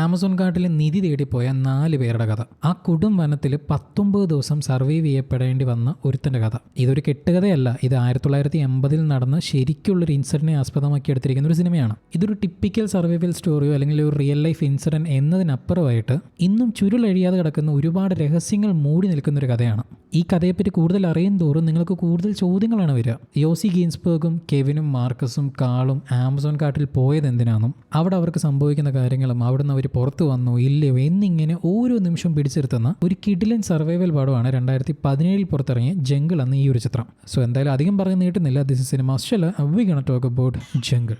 Amazon കാട്ടിൽ നിധി തേടിപ്പോയ 4 പേരുടെ കഥ. ആ കൊടും വനത്തിൽ 19 ദിവസം സർവൈവ് ചെയ്യപ്പെടേണ്ടി വന്ന ഒരുത്തൻ്റെ കഥ. ഇതൊരു കെട്ടുകഥയല്ല. ഇത് 1980 നടന്ന ശരിക്കുള്ളൊരു ഇൻസിഡന്റിനെ ആസ്പദമാക്കി എടുത്തിരിക്കുന്ന ഒരു സിനിമയാണ്. ഇതൊരു ടിപ്പിക്കൽ സർവൈവൽ സ്റ്റോറിയോ അല്ലെങ്കിൽ ഒരു റിയൽ ലൈഫ് ഇൻസിഡന്റ് എന്നതിനപ്പുറമായിട്ട് ഇന്നും ചുരുളഴിയാതെ കിടക്കുന്ന ഒരുപാട് രഹസ്യങ്ങൾ മൂടി നിൽക്കുന്ന ഒരു കഥയാണ്. ഈ കഥയെപ്പറ്റി കൂടുതൽ അറിയും തോറും നിങ്ങൾക്ക് കൂടുതൽ ചോദ്യങ്ങളാണ് വരിക. യോസി ഗീൻസ്ബർഗും കെവിനും മാർക്കസും കാളും ആമസോൺ കാട്ടിൽ പോയത് എന്തിനാണെന്നും അവിടെ അവർക്ക് സംഭവിക്കുന്ന കാര്യങ്ങളും അവിടുന്ന് അവർ പുറത്തു വന്നോ ഇല്ലയോ എന്നിങ്ങനെ ഓരോ നിമിഷം പിടിച്ചിരുത്തുന്ന ഒരു കിടിലൻ സർവൈവൽ പടമാണ് 2017 പുറത്തിറങ്ങിയ ജംഗിൾ എന്ന ഈ ഒരു ചിത്രം. സോ എന്തായാലും അധികം പറഞ്ഞ് നീട്ടുന്നില്ല. This is cinema Australia. We gonna talk about jungle.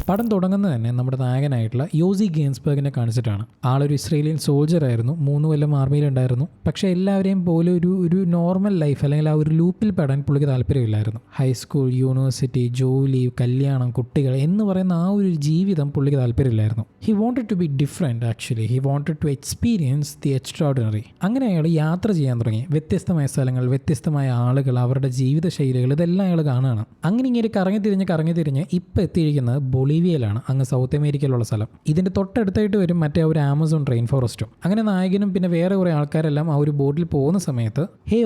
പടം തുടങ്ങുന്നത് തന്നെ നമ്മുടെ നായകനായിട്ടുള്ള യോസി ഗീൻസ്ബർഗിനെ കാണിച്ചിട്ടാണ്. ആളൊരു ഇസ്രേലിയൻ സോൾജർ ആയിരുന്നു, 3 കൊല്ലം ആർമിയിലുണ്ടായിരുന്നു. പക്ഷേ എല്ലാവരെയും പോലെ ഒരു നോർമൽ ലൈഫ് അല്ലെങ്കിൽ ആ ഒരു ലൂപ്പിൽ പെടാൻ പുള്ളിക്ക് താല്പര്യമില്ലായിരുന്നു. ഹൈസ്കൂൾ, യൂണിവേഴ്സിറ്റി, ജോലി, കല്യാണം, കുട്ടികൾ എന്ന് പറയുന്ന ആ ഒരു ജീവിതം പുള്ളിക്ക് താല്പര്യമില്ലായിരുന്നു. He wanted to be different. Actually he wanted to experience the extraordinary. അങ്ങനെ അയാൾ യാത്ര ചെയ്യാൻ തുടങ്ങി. വ്യത്യസ്തമായ സ്ഥലങ്ങൾ, വ്യത്യസ്തമായ ആളുകൾ, അവരുടെ ജീവിത ശൈലികൾ, ഇതെല്ലാം അയാൾ കാണുകയാണ്. അങ്ങനെ ഇങ്ങനെ കറങ്ങി തിരിഞ്ഞ് ഇപ്പം എത്തിയിരിക്കുന്നത് ബൊളീവിയയിലാണ്, അങ്ങ് സൗത്ത് അമേരിക്കയിലുള്ള സ്ഥലം. ഇതിൻ്റെ തൊട്ടടുത്തായിട്ട് വരും മറ്റേ ഒരു ആമസോൺ റെയിൻ ഫോറസ്റ്റും. അങ്ങനെ നായകനും പിന്നെ വേറെ കുറേ ആൾക്കാരെല്ലാം ആ ഒരു ബോട്ടിൽ പോകുന്ന സമയത്ത്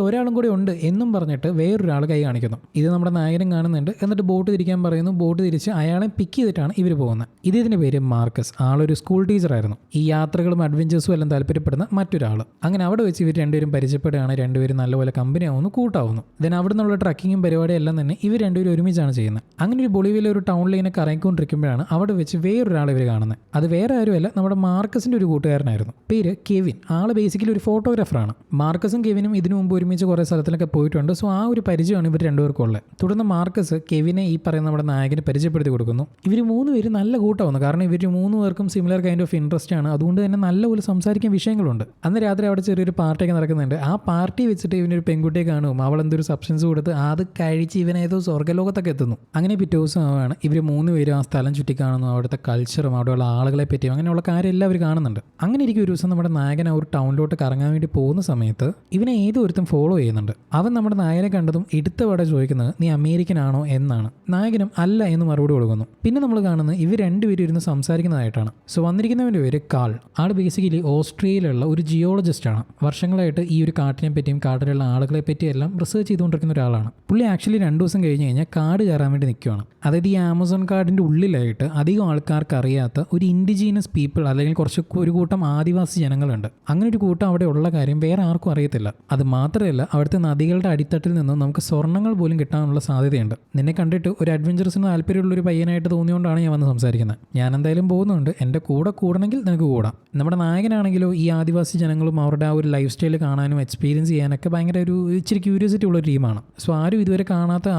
ഒരാളും കൂടി ഉണ്ട് എന്നും പറഞ്ഞിട്ട് വേറൊരാൾ കൈ കാണിക്കുന്നു. ഇത് നമ്മുടെ നായകനും കാണുന്നുണ്ട്. എന്നിട്ട് ബോട്ട് തിരിക്കാൻ പറയുന്നു. ബോട്ട് തിരിച്ച് അയാളെ പിക്ക് ചെയ്തിട്ടാണ് ഇവർ പോകുന്നത്. ഇതിൻ്റെ പേര് മാർക്കസ്. ആളൊരു സ്കൂൾ ടീച്ചറായിരുന്നു. ഈ യാത്രകളും അഡ്വഞ്ചേഴ്സും എല്ലാം താല്പര്യപ്പെടുന്ന മറ്റൊരാൾ. അങ്ങനെ അവിടെ വെച്ച് ഇവർ രണ്ടുപേരും പരിചയപ്പെടുകയാണ്. രണ്ടുപേരും നല്ലപോലെ കമ്പനി ആവുന്നു, കൂട്ടാവുന്നു. ദെൻ അവിടെ നിന്നുള്ള ട്രക്കിങ്ങും പരിപാടിയും എല്ലാം തന്നെ ഇവർ രണ്ടുപേരും ഒരുമിച്ചാണ് ചെയ്യുന്നത്. അങ്ങനെ ഒരു ബൊളീവിയയിലെ ഒരു ടൗണിൽ ഇങ്ങനെ കറങ്ങിക്കൊണ്ടിരിക്കുമ്പോഴാണ് അവിടെ വെച്ച് വേറൊരാൾ ഇവർ കാണുന്നത്. അത് വേറെ ആരുമല്ല, നമ്മുടെ മാർക്കസിൻ്റെ ഒരു കൂട്ടുകാരനായിരുന്നു. പേര് കെവിൻ. ആൾ ബേസിക്കലി ഒരു ഫോട്ടോഗ്രാഫറാണ്. മാർക്കസും കെവിനും ഇതിനു മുമ്പ് ഒരുമിച്ച് കുറേ സ്ഥലത്തിലൊക്കെ പോയിട്ടുണ്ട്. സോ ആ ഒരു പരിചയമാണ് ഇവർ രണ്ടുപേർക്കും ഉള്ളത്. തുടർന്ന് മാർക്കസ് കെവിനെ ഈ പറയുന്ന നമ്മുടെ നായകനെ പരിചയപ്പെടുത്തി കൊടുക്കുന്നു. ഇവർ 3 പേര് നല്ല കൂട്ടമാവുന്നു. കാരണം ഇവർ 3 പേർക്കും സിമിലർ കൈൻഡ് ഓഫ് ഇൻട്രസ്റ്റ് ആണ്. അതുകൊണ്ട് തന്നെ നല്ലപോലെ സംസാരിക്കാൻ വിഷയങ്ങളുണ്ട്. അന്ന് രാത്രി അവിടെ ചെറിയൊരു പാർട്ടിയൊക്കെ നടക്കുന്നുണ്ട്. ആ പാർട്ടി വെച്ചിട്ട് ഇവനൊരു പെൺകുട്ടിയെ കാണും. അവൾ എന്തൊരു സബ്സ്റ്റൻസ് കൊടുത്ത് അത് കഴിച്ച് ഇവനേതോ സ്വർഗ്ഗലോകത്തൊക്കെ എത്തുന്നു. അങ്ങനെ പിറ്റേ ദിവസം ആവാണ് ഇവർ 3 പേരും ആ സ്ഥലം ചുറ്റി കാണുന്നു. അവിടുത്തെ കൾച്ചറും അവിടെയുള്ള ആളുകളെ പറ്റിയും അങ്ങനെയുള്ള കാര്യം എല്ലാം അവർ കാണുന്നുണ്ട്. അങ്ങനെ ഇരിക്കും ഒരു ദിവസം നമ്മുടെ നായകൻ ആ ഒരു ടൗണിലോട്ട് കറങ്ങാൻ വേണ്ടി പോകുന്ന സമയത്ത് ഇവനെ ഏതോ ഒരുത്തും ഫോളോ ചെയ്യുന്നുണ്ട്. അവൻ നമ്മുടെ നായകനെ കണ്ടതും എടുത്തപാടെ ചോദിക്കുന്നത് നീ അമേരിക്കൻ ആണോ എന്നാണ്. നായകനും അല്ല എന്ന് മറുപടി കൊടുക്കുന്നു. പിന്നെ നമ്മൾ കാണുന്നത് ഇവർ രണ്ടുപേരും ഇരുന്ന് സംസാരിക്കുന്നതായിട്ടാണ്. സോ വന്നിരിക്കുന്നവൻ്റെ പേര് കാൾ. ആൾ ബേസിക്കലി ഓസ്ട്രേലിയയിലുള്ള ഒരു ജിയോളജിസ്റ്റ് ആണ്. വർഷങ്ങളായിട്ട് ഈ ഒരു കാട്ടിനെ പറ്റിയും കാട്ടിലുള്ള ആളുകളെ പറ്റിയും എല്ലാം റിസർച്ച് ചെയ്തുകൊണ്ടിരിക്കുന്ന ഒരാളാണ്. പുള്ളി ആക്ച്വലി 2 ദിവസം കഴിഞ്ഞ് കഴിഞ്ഞാൽ കാട് കയറാൻ വേണ്ടി നിൽക്കുകയാണ്. അതായത് ഈ ആമസോൺ കാടിൻ്റെ ഉള്ളിലായിട്ട് അധികം ആൾക്കാർക്ക് അറിയാത്ത ഒരു ഇൻഡിജീനസ് പീപ്പിൾ അല്ലെങ്കിൽ ഒരു കൂട്ടം ആദിവാസി ജനങ്ങളുണ്ട്. അങ്ങനെ ഒരു കൂട്ടം അവിടെ ഉള്ള കാര്യം വേറെ ആർക്കും അറിയത്തില്ല. അത് മാത്രമല്ല അവിടുത്തെ നദികളുടെ അടിത്തട്ടിൽ നിന്നും നമുക്ക് സ്വർണ്ണങ്ങൾ പോലും കിട്ടാനുള്ള സാധ്യതയുണ്ട്. നിന്നെ കണ്ടിട്ട് ഒരു അഡ്വഞ്ചറസിന് താല്പര്യമുള്ളൊരു പയ്യനായിട്ട് തോന്നിയോണ്ടാണ് ഞാൻ വന്ന് സംസാരിക്കുന്നത്. ഞാൻ എന്തായാലും പോകുന്നുണ്ട്, എൻ്റെ കൂടെ കൂടണമെങ്കിൽ നിനക്ക് കൂടാം. നമ്മുടെ നായകനാണെങ്കിലോ ഈ ആദിവാസി ജനങ്ങളും അവരുടെ ആ ഒരു ലൈഫ് സ്റ്റൈൽ കാണാനും എക്സ്പീരിയൻസ് ചെയ്യാനൊക്കെ ഭയങ്കര ഇച്ചിരി ക്യൂരിയോസിറ്റി ഉള്ള ഒരു ടീമാണ്. സോ ആരും ഇതുവരെ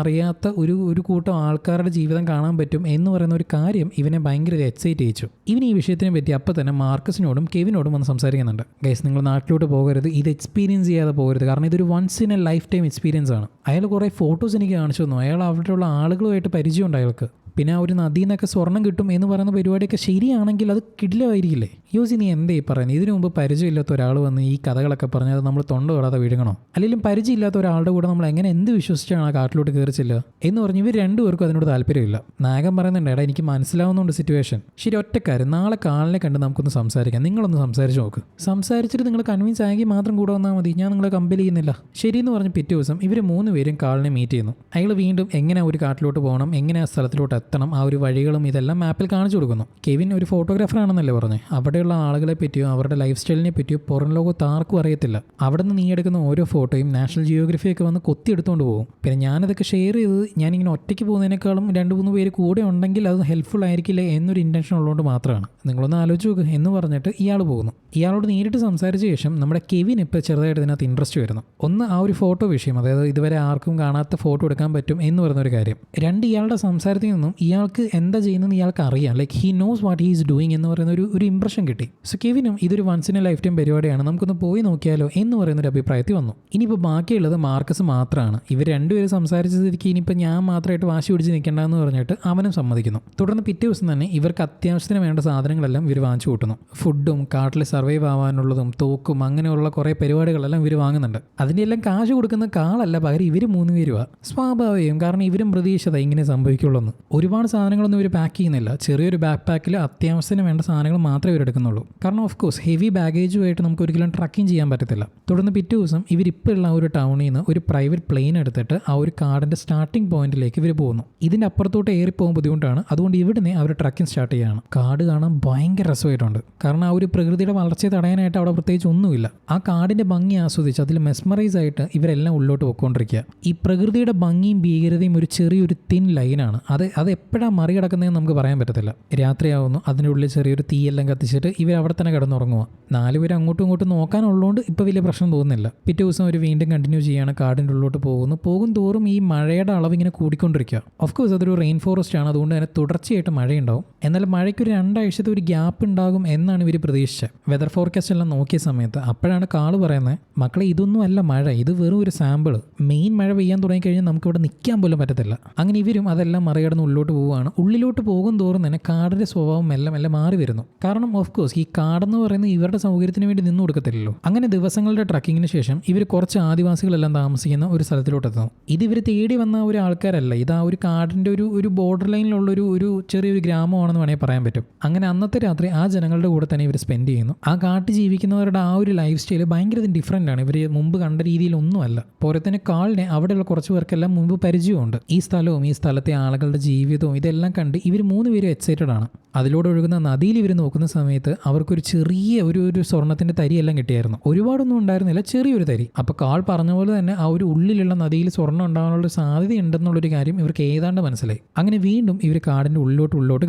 അറിയാത്ത ഒരു കൂട്ടം ആൾക്കാരുടെ ജീവിതം കാണാൻ പറ്റും എന്ന് പറയുന്ന ഒരു കാര്യം ഇവനെ ഭയങ്കര എക്സൈറ്റ് ചെയ്യിച്ചു. ഇവൻ ഈ വിഷയത്തിനെ പറ്റി അപ്പം തന്നെ മാർക്കസിനോടും കെവിനോടും വന്ന് സംസാരിക്കുന്നുണ്ട്. ഗൈസ്, നിങ്ങൾ നാട്ടിലോട്ട് പോകരുത്, ഇത് എക്സ്പീരിയൻസ് ചെയ്യാതെ പോകരുത്. കാരണം ഇതൊരു once in a lifetime experience ആണ്. അയാൾ കുറേ ഫോട്ടോസ് എനിക്ക് കാണിച്ചു തന്നു. അയാൾ അവിടെയുള്ള ആളുകളുമായിട്ട് പരിചയമുണ്ട് അയാൾക്ക്. പിന്നെ ആ ഒരു നദിയിൽ നിന്നൊക്കെ സ്വർണ്ണം കിട്ടും എന്ന് പറയുന്ന പരിപാടിയൊക്കെ ശരിയാണെങ്കിൽ അത് കിടിലമായിരിക്കില്ലേ? യോസി, നീ എന്തേ പറയുന്നത്? ഇതിനു മുമ്പ് പരിചയമില്ലാത്ത ഒരാൾ വന്ന് ഈ കഥകളൊക്കെ പറഞ്ഞാൽ അത് നമ്മൾ തൊണ്ട തൊടാതെ വിഴുങ്ങണോ? അല്ലെങ്കിൽ പരിചയമില്ലാത്ത ഒരാളുടെ കൂടെ നമ്മൾ എങ്ങനെ എന്ത് വിശ്വസിച്ചാണ് ആ കാട്ടിലോട്ട് കയറിച്ചില്ല എന്ന് പറഞ്ഞ് ഇവർ രണ്ടുപേർക്കും അതിനോട് താല്പര്യമില്ല. നായകൻ പറയുന്നുണ്ട്, എടാ എനിക്ക് മനസ്സിലാവുന്നുണ്ട് സിറ്റുവേഷൻ. ശരി, ഒറ്റക്കാരൻ നാളെ കാലിനെ കണ്ട് നമുക്കൊന്ന് സംസാരിക്കാം. നിങ്ങളൊന്ന് സംസാരിച്ച് നോക്ക്. സംസാരിച്ചിട്ട് നിങ്ങൾ കൺവിൻസ് ആയെങ്കിൽ മാത്രം കൂടെ വന്നാൽ മതി. ഞാൻ നിങ്ങളെ കമ്പൽ ചെയ്യുന്നില്ല. ശരിയെന്ന് പറഞ്ഞ് പിറ്റേ ദിവസം ഇവർ 3 പേരും കാലിനെ മീറ്റ് ചെയ്യുന്നു. അയാൾ വീണ്ടും എങ്ങനെ ഒരു കാട്ടിലോട്ട് പോകണം, എങ്ങനെ ആ സ്ഥലത്തിലോട്ട് എത്തണം, ആ ഒരു വഴികളും ഇതെല്ലാം മാപ്പിൽ കാണിച്ചു കൊടുക്കുന്നു. കെവിൻ ഒരു ഫോട്ടോഗ്രാഫറാണെന്നല്ലേ പറഞ്ഞത്. അവിടെയുള്ള ആളുകളെ പറ്റിയോ അവരുടെ ലൈഫ് സ്റ്റൈലിനെ പറ്റിയോ പുറം ലോകത്ത് ആർക്കും അറിയത്തില്ല. അവിടെ നിന്ന് നീ എടുക്കുന്ന ഓരോ ഫോട്ടോയും നാഷണൽ ജിയോഗ്രഫിയൊക്കെ വന്ന് കൊത്തിയെടുത്തുകൊണ്ട് പോകും. പിന്നെ ഞാനതൊക്കെ ഷെയർ ചെയ്തത് ഞാനിങ്ങനെ ഒറ്റയ്ക്ക് പോകുന്നതിനേക്കാളും 2-3 പേര് കൂടെ ഉണ്ടെങ്കിൽ അത് ഹെൽപ്ഫുൾ ആയിരിക്കില്ലേ എന്നൊരു ഇൻറ്റൻഷൻ ഉള്ളതുകൊണ്ട് മാത്രമാണ്. നിങ്ങളൊന്ന് ആലോചിച്ച് നോക്ക് എന്ന് പറഞ്ഞിട്ട് ഇയാൾ പോകുന്നു. ഇയാളോട് നേരിട്ട് സംസാരിച്ച ശേഷം നമ്മുടെ കെവിൻ ഇപ്പോൾ ചെറുതായിട്ട് ഇതിനകത്ത് ഇൻട്രസ്റ്റ് വരുന്നു. ഒന്ന് ആ ഒരു ഫോട്ടോ വിഷയം, അതായത് ഇതുവരെ ആർക്കും കാണാത്ത ഫോട്ടോ എടുക്കാൻ പറ്റും എന്ന് പറയുന്ന ഒരു കാര്യം. 2 ഇയാളുടെ സംസാരത്തിൽ നിന്നും ഇയാൾക്ക് എന്താ ചെയ്യുന്നത് ഇയാൾക്ക് അറിയാം. Like he knows what he is doing എന്ന് പറയുന്ന ഒരു ഇംപ്രഷൻ കിട്ടി. സോ കെവിനും ഇതൊരു once in a lifetime പരിപാടിയാണ്, നമുക്കൊന്ന് പോയി നോക്കിയാലോ എന്ന് പറയുന്നൊരു അഭിപ്രായത്തിൽ വന്നു. ഇനിയിപ്പോൾ ബാക്കിയുള്ളത് മാർക്കസ് മാത്രമാണ്. ഇവർ രണ്ടുപേരും സംസാരിച്ച സ്ഥിതിക്ക് ഇനിയിപ്പോൾ ഞാൻ മാത്രമായിട്ട് വാശി പിടിച്ച് നിൽക്കേണ്ടെന്ന് പറഞ്ഞിട്ട് അവനും സമ്മതിക്കുന്നു. തുടർന്ന് പിറ്റേ ദിവസം തന്നെ ഇവർക്ക് അത്യാവശ്യത്തിന് വേണ്ട സാധനങ്ങളെല്ലാം ഇവർ വാങ്ങിച്ചു കൂട്ടുന്നു. ഫുഡും കാട്ടിൽ സർവൈവ് ആവാനുള്ളതും തോക്കും അങ്ങനെയുള്ള കുറേ പരിപാടികളെല്ലാം ഇവർ വാങ്ങുന്നുണ്ട്. അതിൻ്റെ എല്ലാം കാശ് കൊടുക്കുന്ന കാളല്ല, പകരം ഇവർ 3 പേരുമാണ്. സ്വാഭാവികം, കാരണം ഇവരും പ്രതീക്ഷിച്ചത് ഇങ്ങനെ സംഭവിക്കുള്ളൂ. ഒരു ഒരുപാട് സാധനങ്ങളൊന്നും ഇവർ പാക്ക് ചെയ്യുന്നില്ല. ചെറിയൊരു ബാക്ക് പാക്കിൽ അത്യാവശ്യത്തിന് വേണ്ട സാധനങ്ങൾ മാത്രമേ ഇവർ എടുക്കുന്നുള്ളൂ. കാരണം ഓഫ് കോഴ്സ് ഹെവി ബാഗേജുമായിട്ട് നമുക്ക് ഒരിക്കലും ട്രക്കിംഗ് ചെയ്യാൻ പറ്റത്തില്ല. തുടർന്ന് പിറ്റേ ദിവസം ഇവരിപ്പോൾ ഉള്ള ഒരു ടൗണിൽ നിന്ന് ഒരു പ്രൈവറ്റ് പ്ലെയിൻ എടുത്തിട്ട് ആ ഒരു കാടിൻ്റെ സ്റ്റാർട്ടിംഗ് പോയിന്റിലേക്ക് ഇവർ പോകുന്നു. ഇതിൻ്റെ അപ്പുറത്തോട്ട് ഏറിപ്പോകാൻ ബുദ്ധിമുട്ടാണ്. അതുകൊണ്ട് ഇവിടുന്ന് അവർ ട്രക്കിംഗ് സ്റ്റാർട്ട് ചെയ്യുകയാണ്. കാട് കാണാൻ ഭയങ്കര രസമായിട്ടുണ്ട്. കാരണം ആ ഒരു പ്രകൃതിയുടെ വളർച്ചയെ തടയാനായിട്ട് അവിടെ പ്രത്യേകിച്ച് ഒന്നുമില്ല. ആ കാടിൻ്റെ ഭംഗി ആസ്വദിച്ച് അതിൽ മെസ്മറൈസ് ആയിട്ട് ഇവരെല്ലാം ഉള്ളോട്ട് പോയിക്കൊണ്ടിരിക്കുക. ഈ പ്രകൃതിയുടെ ഭംഗിയും ഭീകരതയും ഒരു ചെറിയൊരു തിൻ ലൈനാണ്. അത് എപ്പോഴാണ് മറികടക്കുന്നതെന്ന് നമുക്ക് പറയാൻ പറ്റത്തില്ല. രാത്രിയാവുന്നു, അതിൻ്റെ ഉള്ളിൽ ചെറിയൊരു തീയെല്ലാം കത്തിച്ചിട്ട് ഇവർ അവിടെ തന്നെ കിടന്നുറങ്ങുക. 4 പേര് അങ്ങോട്ടും ഇങ്ങോട്ടും നോക്കാനുള്ളതുകൊണ്ട് ഇപ്പോൾ വലിയ പ്രശ്നം തോന്നുന്നില്ല. പിറ്റേ ദിവസം അവർ വീണ്ടും കണ്ടിന്യൂ ചെയ്യുകയാണ്. കാടിൻ്റെ ഉള്ളിലോട്ട് പോകും തോറും ഈ മഴയുടെ അളവ് ഇങ്ങനെ കൂടിക്കൊണ്ടിരിക്കുക. ഓഫ് കോഴ്സ് അതൊരു റെയിൻ ഫോറസ്റ്റ് ആണ്, അതുകൊണ്ട് തന്നെ തുടർച്ചയായിട്ട് മഴയുണ്ടാവും. എന്നാൽ മഴയ്ക്കൊരു 2 ആഴ്ചത്തെ ഒരു ഗ്യാപ്പ് ഉണ്ടാകും എന്നാണ് ഇവർ പ്രതീക്ഷിച്ചത്. വെതർ ഫോർകാസ്റ്റ് എല്ലാം നോക്കിയ സമയത്ത് അപ്പോഴാണ് കാള് പറയുന്നത്, മക്കളെ ഇതൊന്നും അല്ല മഴ, ഇത് വെറും ഒരു സാമ്പിൾ. മെയിൻ മഴ പെയ്യാൻ തുടങ്ങിക്കഴിഞ്ഞാൽ നമുക്കിവിടെ നിൽക്കാൻ പോലും പറ്റത്തില്ല. അങ്ങനെ ഇവരും അതെല്ലാം മറികടന്ന് ഉള്ളിലോട്ട് പോവുകയാണ്. ഉള്ളിലോട്ട് പോകും തോറും തന്നെ കാടിൻ്റെ സ്വഭാവം മെല്ലെ മെല്ലെ മാറി വരുന്നു. കാരണം ഓഫ് കോഴ്സ് ഈ കാടെന്ന് പറയുന്നത് ഇവരുടെ സൗകര്യത്തിന് വേണ്ടി നിന്നു കൊടുക്കത്തില്ലല്ലോ. അങ്ങനെ ദിവസങ്ങളുടെ ട്രക്കിങ്ങിന് ശേഷം ഇവർ കുറച്ച് ആദിവാസികളെല്ലാം താമസിക്കുന്ന ഒരു സ്ഥലത്തിലോട്ട് എത്തുന്നു. ഇത് ഇവർ തേടി വന്ന ഒരു ആൾക്കാരല്ല, ഇത് ആ ഒരു കാടിൻ്റെ ഒരു ബോർഡർ ലൈനിലുള്ള ഒരു ചെറിയൊരു ഗ്രാമമാണെന്ന് വേണമെങ്കിൽ പറയാൻ പറ്റും. അങ്ങനെ അന്നത്തെ രാത്രി ആ ജനങ്ങളുടെ കൂടെ തന്നെ ഇവർ സ്പെൻഡ് ചെയ്യുന്നു. ആ കാട്ടിൽ ജീവിക്കുന്നവരുടെ ആ ഒരു ലൈഫ് സ്റ്റൈൽ ഭയങ്കര ഡിഫറൻ്റ് ആണ്. ഇവർ മുമ്പ് കണ്ട രീതിയിലൊന്നുമല്ല. പോരെ തന്നെ കാളിനെ അവിടെയുള്ള കുറച്ച് പേർക്കെല്ലാം മുമ്പ് പരിചയമുണ്ട്. ഈ സ്ഥലവും ഈ സ്ഥലത്തെ ആളുകളുടെ ജീവിതവും ഇതെല്ലാം കണ്ട് ഇവർ 3 പേരും എക്സൈറ്റഡ് ആണ്. അതിലൂടെ ഒഴുകുന്ന നദിയിൽ ഇവർ നോക്കുന്ന സമയത്ത് അവർക്കൊരു ചെറിയ ഒരു സ്വർണ്ണത്തിൻ്റെ തരിയെല്ലാം കിട്ടിയായിരുന്നു. ഒരുപാടൊന്നും ഉണ്ടായിരുന്നില്ല, ചെറിയൊരു തരി. അപ്പോൾ കാൾ പറഞ്ഞ പോലെ തന്നെ ആ ഒരു ഉള്ളിലുള്ള നദിയിൽ സ്വർണ്ണം ഉണ്ടാകാനുള്ള സാധ്യത ഉണ്ടെന്നുള്ളൊരു കാര്യം ഇവർക്ക് ഏതാണ്ട് മനസ്സിലായി. അങ്ങനെ വീണ്ടും ഇവർ കാടിൻ്റെ ഉള്ളോട്ട്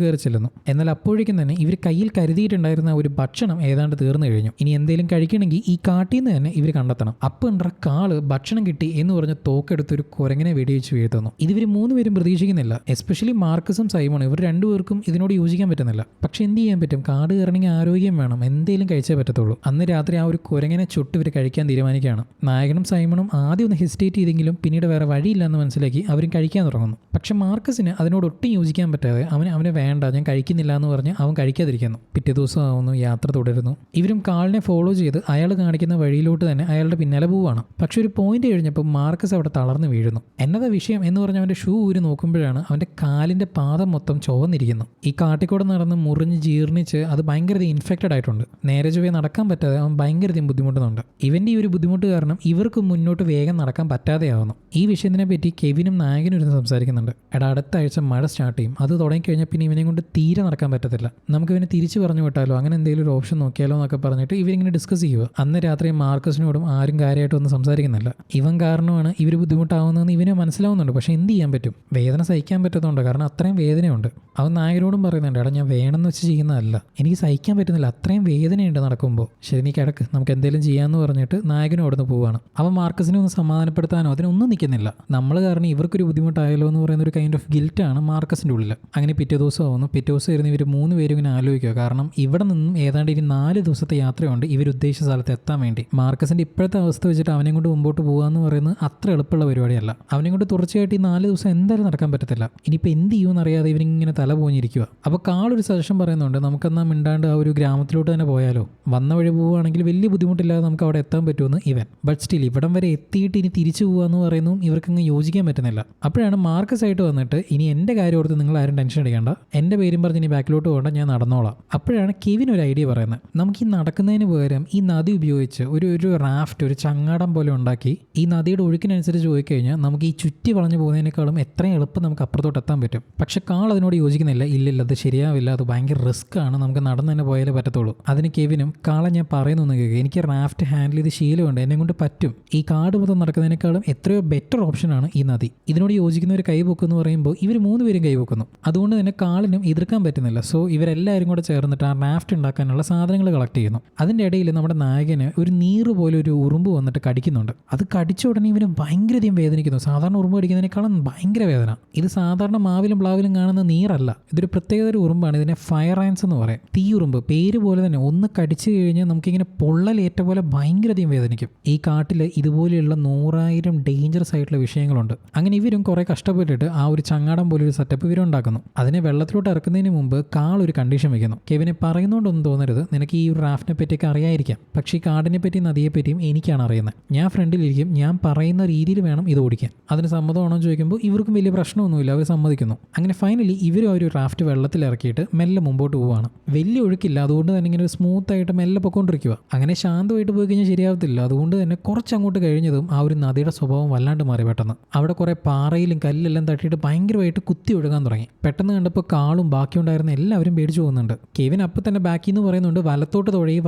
കയറി ചെല്ലുന്നു. എന്നാൽ അപ്പോഴേക്കും തന്നെ ഇവർ കയ്യിൽ കരുതിയിട്ടുണ്ടായിരുന്ന ഒരു ഭക്ഷണം ഏതാണ്ട് തീർന്നു കഴിഞ്ഞു. ഇനി എന്തെങ്കിലും കഴിക്കണമെങ്കിൽ ഈ കാട്ടിൽ നിന്ന് തന്നെ ഇവർ കണ്ടെത്തണം. അപ്പം കാള് ഭക്ഷണം കിട്ടി എന്ന് പറഞ്ഞ് തോക്കെടുത്ത് ഒരു കുരങ്ങനെ വെടിവെച്ച് വീഴ്ത്തുന്നു. ഇതിവർ 3 പേരും പ്രതീക്ഷിക്കുന്നില്ല. എസ്പെഷ്യലി മാർക്കസും സൈമണും, ഇവർ 2 പേർക്കും ഇതിനോട് യോജിക്കാൻ പറ്റുന്നില്ല. പക്ഷെ എന്ത് ചെയ്യാൻ പറ്റും, കാട് കയറണമെങ്കിൽ ആരോഗ്യം വേണം, എന്തെങ്കിലും കഴിച്ചേ പറ്റത്തുള്ളൂ. അന്ന് രാത്രി ആ ഒരു കുരങ്ങനെ ചുട്ട് ഇവർ കഴിക്കാൻ തീരുമാനിക്കുകയാണ്. നായകനും സൈമണും ആദ്യം ഒന്ന് ഹെസിറ്റേറ്റ് ചെയ്തെങ്കിലും പിന്നീട് വേറെ വഴിയില്ലെന്ന് മനസ്സിലാക്കി അവരും കഴിക്കാൻ തുടങ്ങുന്നു. പക്ഷെ മാർക്കസിന് അതിനോട് ഒട്ടും യോജിക്കാൻ പറ്റാതെ അവന് വേണ്ട, ഞാൻ കഴിക്കുന്നില്ല എന്ന് പറഞ്ഞ് അവൻ കഴിക്കാതിരിക്കുന്നു. പിറ്റേ ദിവസം ആവുന്നു, യാത്ര തുടരുന്നു. ഇവരും കാളിനെ ഫോളോ ചെയ്ത് അയാൾ കാണിക്കുന്ന വഴിയിലോട്ട് തന്നെ അയാളുടെ പിന്നാലെ പോവുകയാണ്. പക്ഷെ ഒരു പോയിന്റ് കഴിഞ്ഞപ്പോൾ മാർക്കസ് അവിടെ തളർന്ന് വീഴുന്നു. എന്നതാ വിഷയം എന്ന് പറഞ്ഞ് അവൻ്റെ ഷൂ ഊരി നോക്കുമ്പോഴാണ് അവൻ്റെ കാലിൻ്റെ പാദം മൊത്തം ചുവന്നിരിക്കുന്നു. ഈ കാട്ടിക്കൂടെ നടന്ന് മുറിഞ്ഞ് ജീർണിച്ച് അത് ഭയങ്കര ഇൻഫെക്റ്റഡ് ആയിട്ടുണ്ട്. നേരെ ചൊവ്വേ നടക്കാൻ പറ്റാതെ അവൻ ഭയങ്കര ബുദ്ധിമുട്ടുന്നുണ്ട്. ഇവൻ്റെ ഈ ഒരു ബുദ്ധിമുട്ട് കാരണം ഇവർക്ക് മുന്നോട്ട് വേഗം നടക്കാൻ പറ്റാതെയാവുന്നു. ഈ വിഷയത്തിനെ പറ്റി കെവിനും നായകനും ഇരുന്ന് സംസാരിക്കുന്നുണ്ട്. അടുത്ത ആഴ്ച മഴ സ്റ്റാർട്ട് ചെയ്യും, അത് തുടങ്ങിക്കഴിഞ്ഞാൽ പിന്നെ ഇവനെ കൊണ്ട് തീരെ നടക്കാൻ പറ്റത്തില്ല. നമുക്ക് ഇവനെ തിരിച്ചു പറഞ്ഞു വിട്ടാലോ, അങ്ങനെ എന്തെങ്കിലും ഒരു ഓപ്ഷൻ നോക്കിയാലോ എന്നൊക്കെ പറഞ്ഞിട്ട് ഇവരിങ്ങനെ ഡിസ്കസ് ചെയ്യുക. അന്ന് രാത്രി മാർക്കസിനോടും ആരും കാര്യമായിട്ടൊന്നും സംസാരിക്കുന്നില്ല. ഇവൻ കാരണമാണ് ഇവർ ബുദ്ധിമുട്ടാവുന്നതെന്ന് ഇവന് മനസ്സിലാവുന്നുണ്ട്. പക്ഷെ എന്ത് ചെയ്യാൻ പറ്റും, വേദന സഹിക്കാൻ പറ്റുന്നുണ്ട്. കാരണം അത്രയും വേദനയുണ്ട്. അവൻ നായകനോടും പറയുന്നുണ്ട്, എടാ ഞാൻ വേണമെന്ന് വെച്ച് ചെയ്യുന്നതല്ല, എനിക്ക് സഹിക്കാൻ പറ്റുന്നില്ല, അത്രയും വേദനയുണ്ട് നടക്കുമ്പോൾ. ശരി നീ കിടക്ക്, നമുക്ക് എന്തെങ്കിലും ചെയ്യാമെന്ന് പറഞ്ഞിട്ട് നായകനും അവിടെ നിന്ന് പോവുകയാണ്. അവൻ മാർക്കസിനെ ഒന്ന് സമാധാനപ്പെടുത്താനോ അതിനൊന്നും നിൽക്കുന്നില്ല. നമ്മൾ കാരണം ഇവർക്കൊരു ബുദ്ധിമുട്ടായാലോ എന്ന് പറയുന്ന ഒരു കൈൻഡ് ഓഫ് ഗിൽറ്റാണ് മാർക്കസിൻ്റെ ഉള്ളിൽ. അങ്ങനെ പിറ്റേ ദിവസം ആവുന്നു. പിറ്റേ ദിവസം ഇരുന്ന് ഇവർ 3 പേരും ഇങ്ങനെ ആലോചിക്കുക. കാരണം ഇവിടെ നിന്നും ഏതാണ്ട് ഇനി 4 ദിവസത്തെ യാത്രയുണ്ട് ഇവർ ഉദ്ദേശിച്ച സ്ഥലത്ത് എത്താൻ വേണ്ടി. മാർക്കസിൻ്റെ ഇപ്പോഴത്തെ അവസ്ഥ വെച്ചിട്ട് അവനെ കൊണ്ട് മുമ്പോട്ട് പോകുക എന്ന് പറയുന്നത് അത്ര എളുപ്പമുള്ള പരിപാടിയല്ല. അവനെ കൊണ്ട് തുടർച്ചയായിട്ട് ഈ 4 ദിവസം എന്തായാലും നടക്കാൻ പറ്റത്തില്ല. ഇനിയിപ്പോൾ എന്ത് ചെയ്യുമെന്ന് അറിയാതെ ഇവരിങ്ങനെ തല പോഞ്ഞിരിക്കുക. അപ്പോൾ കാളൊരു സജഷൻ പറയുന്നുണ്ട്, നമുക്കെന്നാൽ മിണ്ടാണ്ട് ആ ഒരു ഗ്രാമത്തിലോട്ട് തന്നെ പോയാലോ, വന്ന വഴി പോവുകയാണെങ്കിൽ വലിയ ബുദ്ധിമുട്ടില്ലാതെ നമുക്ക് അവിടെ എത്താൻ പറ്റുമെന്ന് ഇവൻ. ബട്ട് സ്റ്റിൽ ഇവിടം വരെ എത്തിയിട്ട് ഇനി തിരിച്ചു പോകുക എന്ന് പറയുന്നതും ഇവർക്കങ്ങ് യോജിക്കാൻ പറ്റുന്നില്ല. അപ്പോഴാണ് മാർക്കസ് ആയിട്ട് വന്നിട്ട്, ഇനി എൻ്റെ കാര്യം ഓർത്ത് നിങ്ങൾ ആരും ടെൻഷൻ അടിക്കേണ്ട, എൻ്റെ പേരും പറഞ്ഞ് ഇനി ബാക്കിലോട്ട് പോകണ്ട, ഞാൻ നടന്നോളാം. അപ്പോഴാണ് കെവിൻ ഒരു ഐഡിയ പറയുന്നത്, നമുക്ക് ഈ നടക്കുന്നതിന് പകരം ഈ നദി ഉപയോഗിച്ച് ഒരു റാഫ്റ്റ്, ഒരു ചങ്ങാടം പോലെ ഉണ്ടാക്കി ഈ നദിയുടെ ഒഴുക്കിനനുസരിച്ച് പോയി കഴിഞ്ഞാൽ നമുക്ക് ഈ ചുറ്റി വളഞ്ഞു പോകുന്നതിനേക്കാളും എത്രയും എളുപ്പം നമുക്ക് അപ്പുറത്തോട്ട് എത്താൻ പറ്റും. പക്ഷെ കാൾ അതിനോട് യോജിക്കുന്നില്ല. ഇല്ലില്ല, അത് ശരിയാവില്ല, അത് ഭയങ്കര റിസ്ക് ആണ്, നമുക്ക് നടന്നു തന്നെ പോയാലേ പറ്റത്തുള്ളൂ. അതിന് കെവിനും, കാളെ ഞാൻ പറയുന്നൊന്നും കേൾക്കുക, എനിക്ക് റാഫ്റ്റ് ഹാൻഡിൽ ചെയ്ത് ശീലമുണ്ട്, എന്നെ കൊണ്ട് പറ്റും, ഈ കാട് മൊത്തം നടക്കുന്നതിനേക്കാളും എത്രയോ ബെറ്റർ ഓപ്ഷനാണ് ഈ നദി. ഇതിനോട് യോജിക്കുന്ന ഒരു കൈപൊക്കെന്ന് പറയുമ്പോൾ ഇവർ 3 പേരും കൈപൊക്കുന്നു. അതുകൊണ്ട് തന്നെ കാളിനും എതിർക്കാൻ പറ്റുന്നില്ല. സോ ഇവരെല്ലാവരും കൂടെ ചേർന്നിട്ട് ആ റാഫ്റ്റ് ഉണ്ടാക്കാനുള്ള സാധനങ്ങൾ കളക്ട് ചെയ്യുന്നു. അതിൻ്റെ ഇടയിൽ നമ്മുടെ നായകന് ഒരു നീറ് പോലെ ഒരു ഉറുമ്പ് വന്നിട്ട് കടിക്കുന്നുണ്ട്. അത് കടിച്ച ഉടനെ ഇവന് ഭയങ്കരധികം വേദനിക്കുന്നു. സാധാരണ ഉറുമ്പ് കടിക്കുന്നതിനേക്കാളും ഭയങ്കര വേദന. ഇത് സാധാരണ മാവിലും പ്ലാവിലും കാണുന്ന നീറല്ല, ഇതൊരു പ്രത്യേകത ഒരു ഉറുമ്പാണ്. ഇതിനെ ഫയർ ആൻസ് എന്ന് പറയും. തീ ഉറുമ്പ്, പേര് പോലെ തന്നെ. ഒന്ന് കടിച്ചു കഴിഞ്ഞാൽ നമുക്കിങ്ങനെ പൊള്ളലേറ്റ പോലെ ഭയങ്കരധികം വേദനിക്കും. ഈ കാട്ടിൽ ഇതുപോലെയുള്ള 100,000 ഡേഞ്ചറസ് ആയിട്ടുള്ള വിഷയങ്ങളുണ്ട്. അങ്ങനെ ഇവരും കുറേ കഷ്ടപ്പെട്ടിട്ട് ആ ഒരു ചങ്ങാടം പോലൊരു സെറ്റപ്പ് ഇവരും ഉണ്ടാക്കുന്നു. അതിനെ വെള്ളത്തിലോട്ട് ഇറക്കുന്നതിന് മുമ്പ് കാൾ ഒരു കണ്ടീഷൻ വെക്കുന്നു. കെവിനെ പറയുന്നതുകൊണ്ടൊന്നും തോന്നരുത്, നിനക്ക് ഈ ഒരു റാഫ്റ്റിനെ പറ്റിയൊക്കെ അറിയായിരിക്കാം, പക്ഷേ ഈ കാടിനെ പറ്റി നദിയെപ്പറ്റിയും എനിക്കാണ് അറിയുന്നത്. ഞാൻ ഫ്രണ്ടിലിരിക്കും, ഞാൻ പറയുന്ന രീതിയിൽ വേണം ഇത് ഓടിക്കാൻ. അതിന് സമ്മതമാണോ എന്ന് ചോദിക്കുമ്പോൾ ഇവർക്കും വലിയ പ്രശ്നമൊന്നുമില്ല, അവർ സമ്മതിക്കുന്നു. സമ്മതിക്കുന്നു. അങ്ങനെ ഫൈനലി ഇവരും ആ ഒരു റാഫ്റ്റ് വെള്ളത്തിൽ ഇറക്കിയിട്ട് മെല്ലെ മുമ്പോട്ട് പോവുകയാണ്. വലിയ ഒഴുക്കില്ല, അതുകൊണ്ട് തന്നെ ഇങ്ങനെ സ്മൂത്ത് ആയിട്ട് മെല്ലെ പൊയ്ക്കൊണ്ടിരിക്കുക. അങ്ങനെ ശാന്തമായിട്ട് പോയി കഴിഞ്ഞാൽ ശരിയാവത്തില്ല. അതുകൊണ്ട് തന്നെ കുറച്ചങ്ങോട്ട് കഴിഞ്ഞതും ആ ഒരു നദിയുടെ സ്വഭാവം വല്ലാണ്ട് മാറി. പെട്ടെന്ന് അവിടെ കുറേ പാറയിലും കല്ലെല്ലാം തട്ടിയിട്ട് ഭയങ്കരമായിട്ട് കുത്തി ഒഴുകാൻ തുടങ്ങി. പെട്ടെന്ന് കണ്ടപ്പോൾ കാളും ബാക്കിയുണ്ടായിരുന്ന എല്ലാവരും പേടിച്ചു പോകുന്നുണ്ട്. കെവിൻ അപ്പം തന്നെ ബാക്കിൽ നിന്ന് പറയുന്നുണ്ട് വലത്തോട്ട്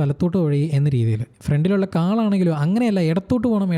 തുഴയി എന്ന രീതിയിൽ. ഫ്രണ്ടിലുള്ള കാളാണെങ്കിലും അങ്ങനെയല്ല, ഇടത്തോട്ട് പോകണം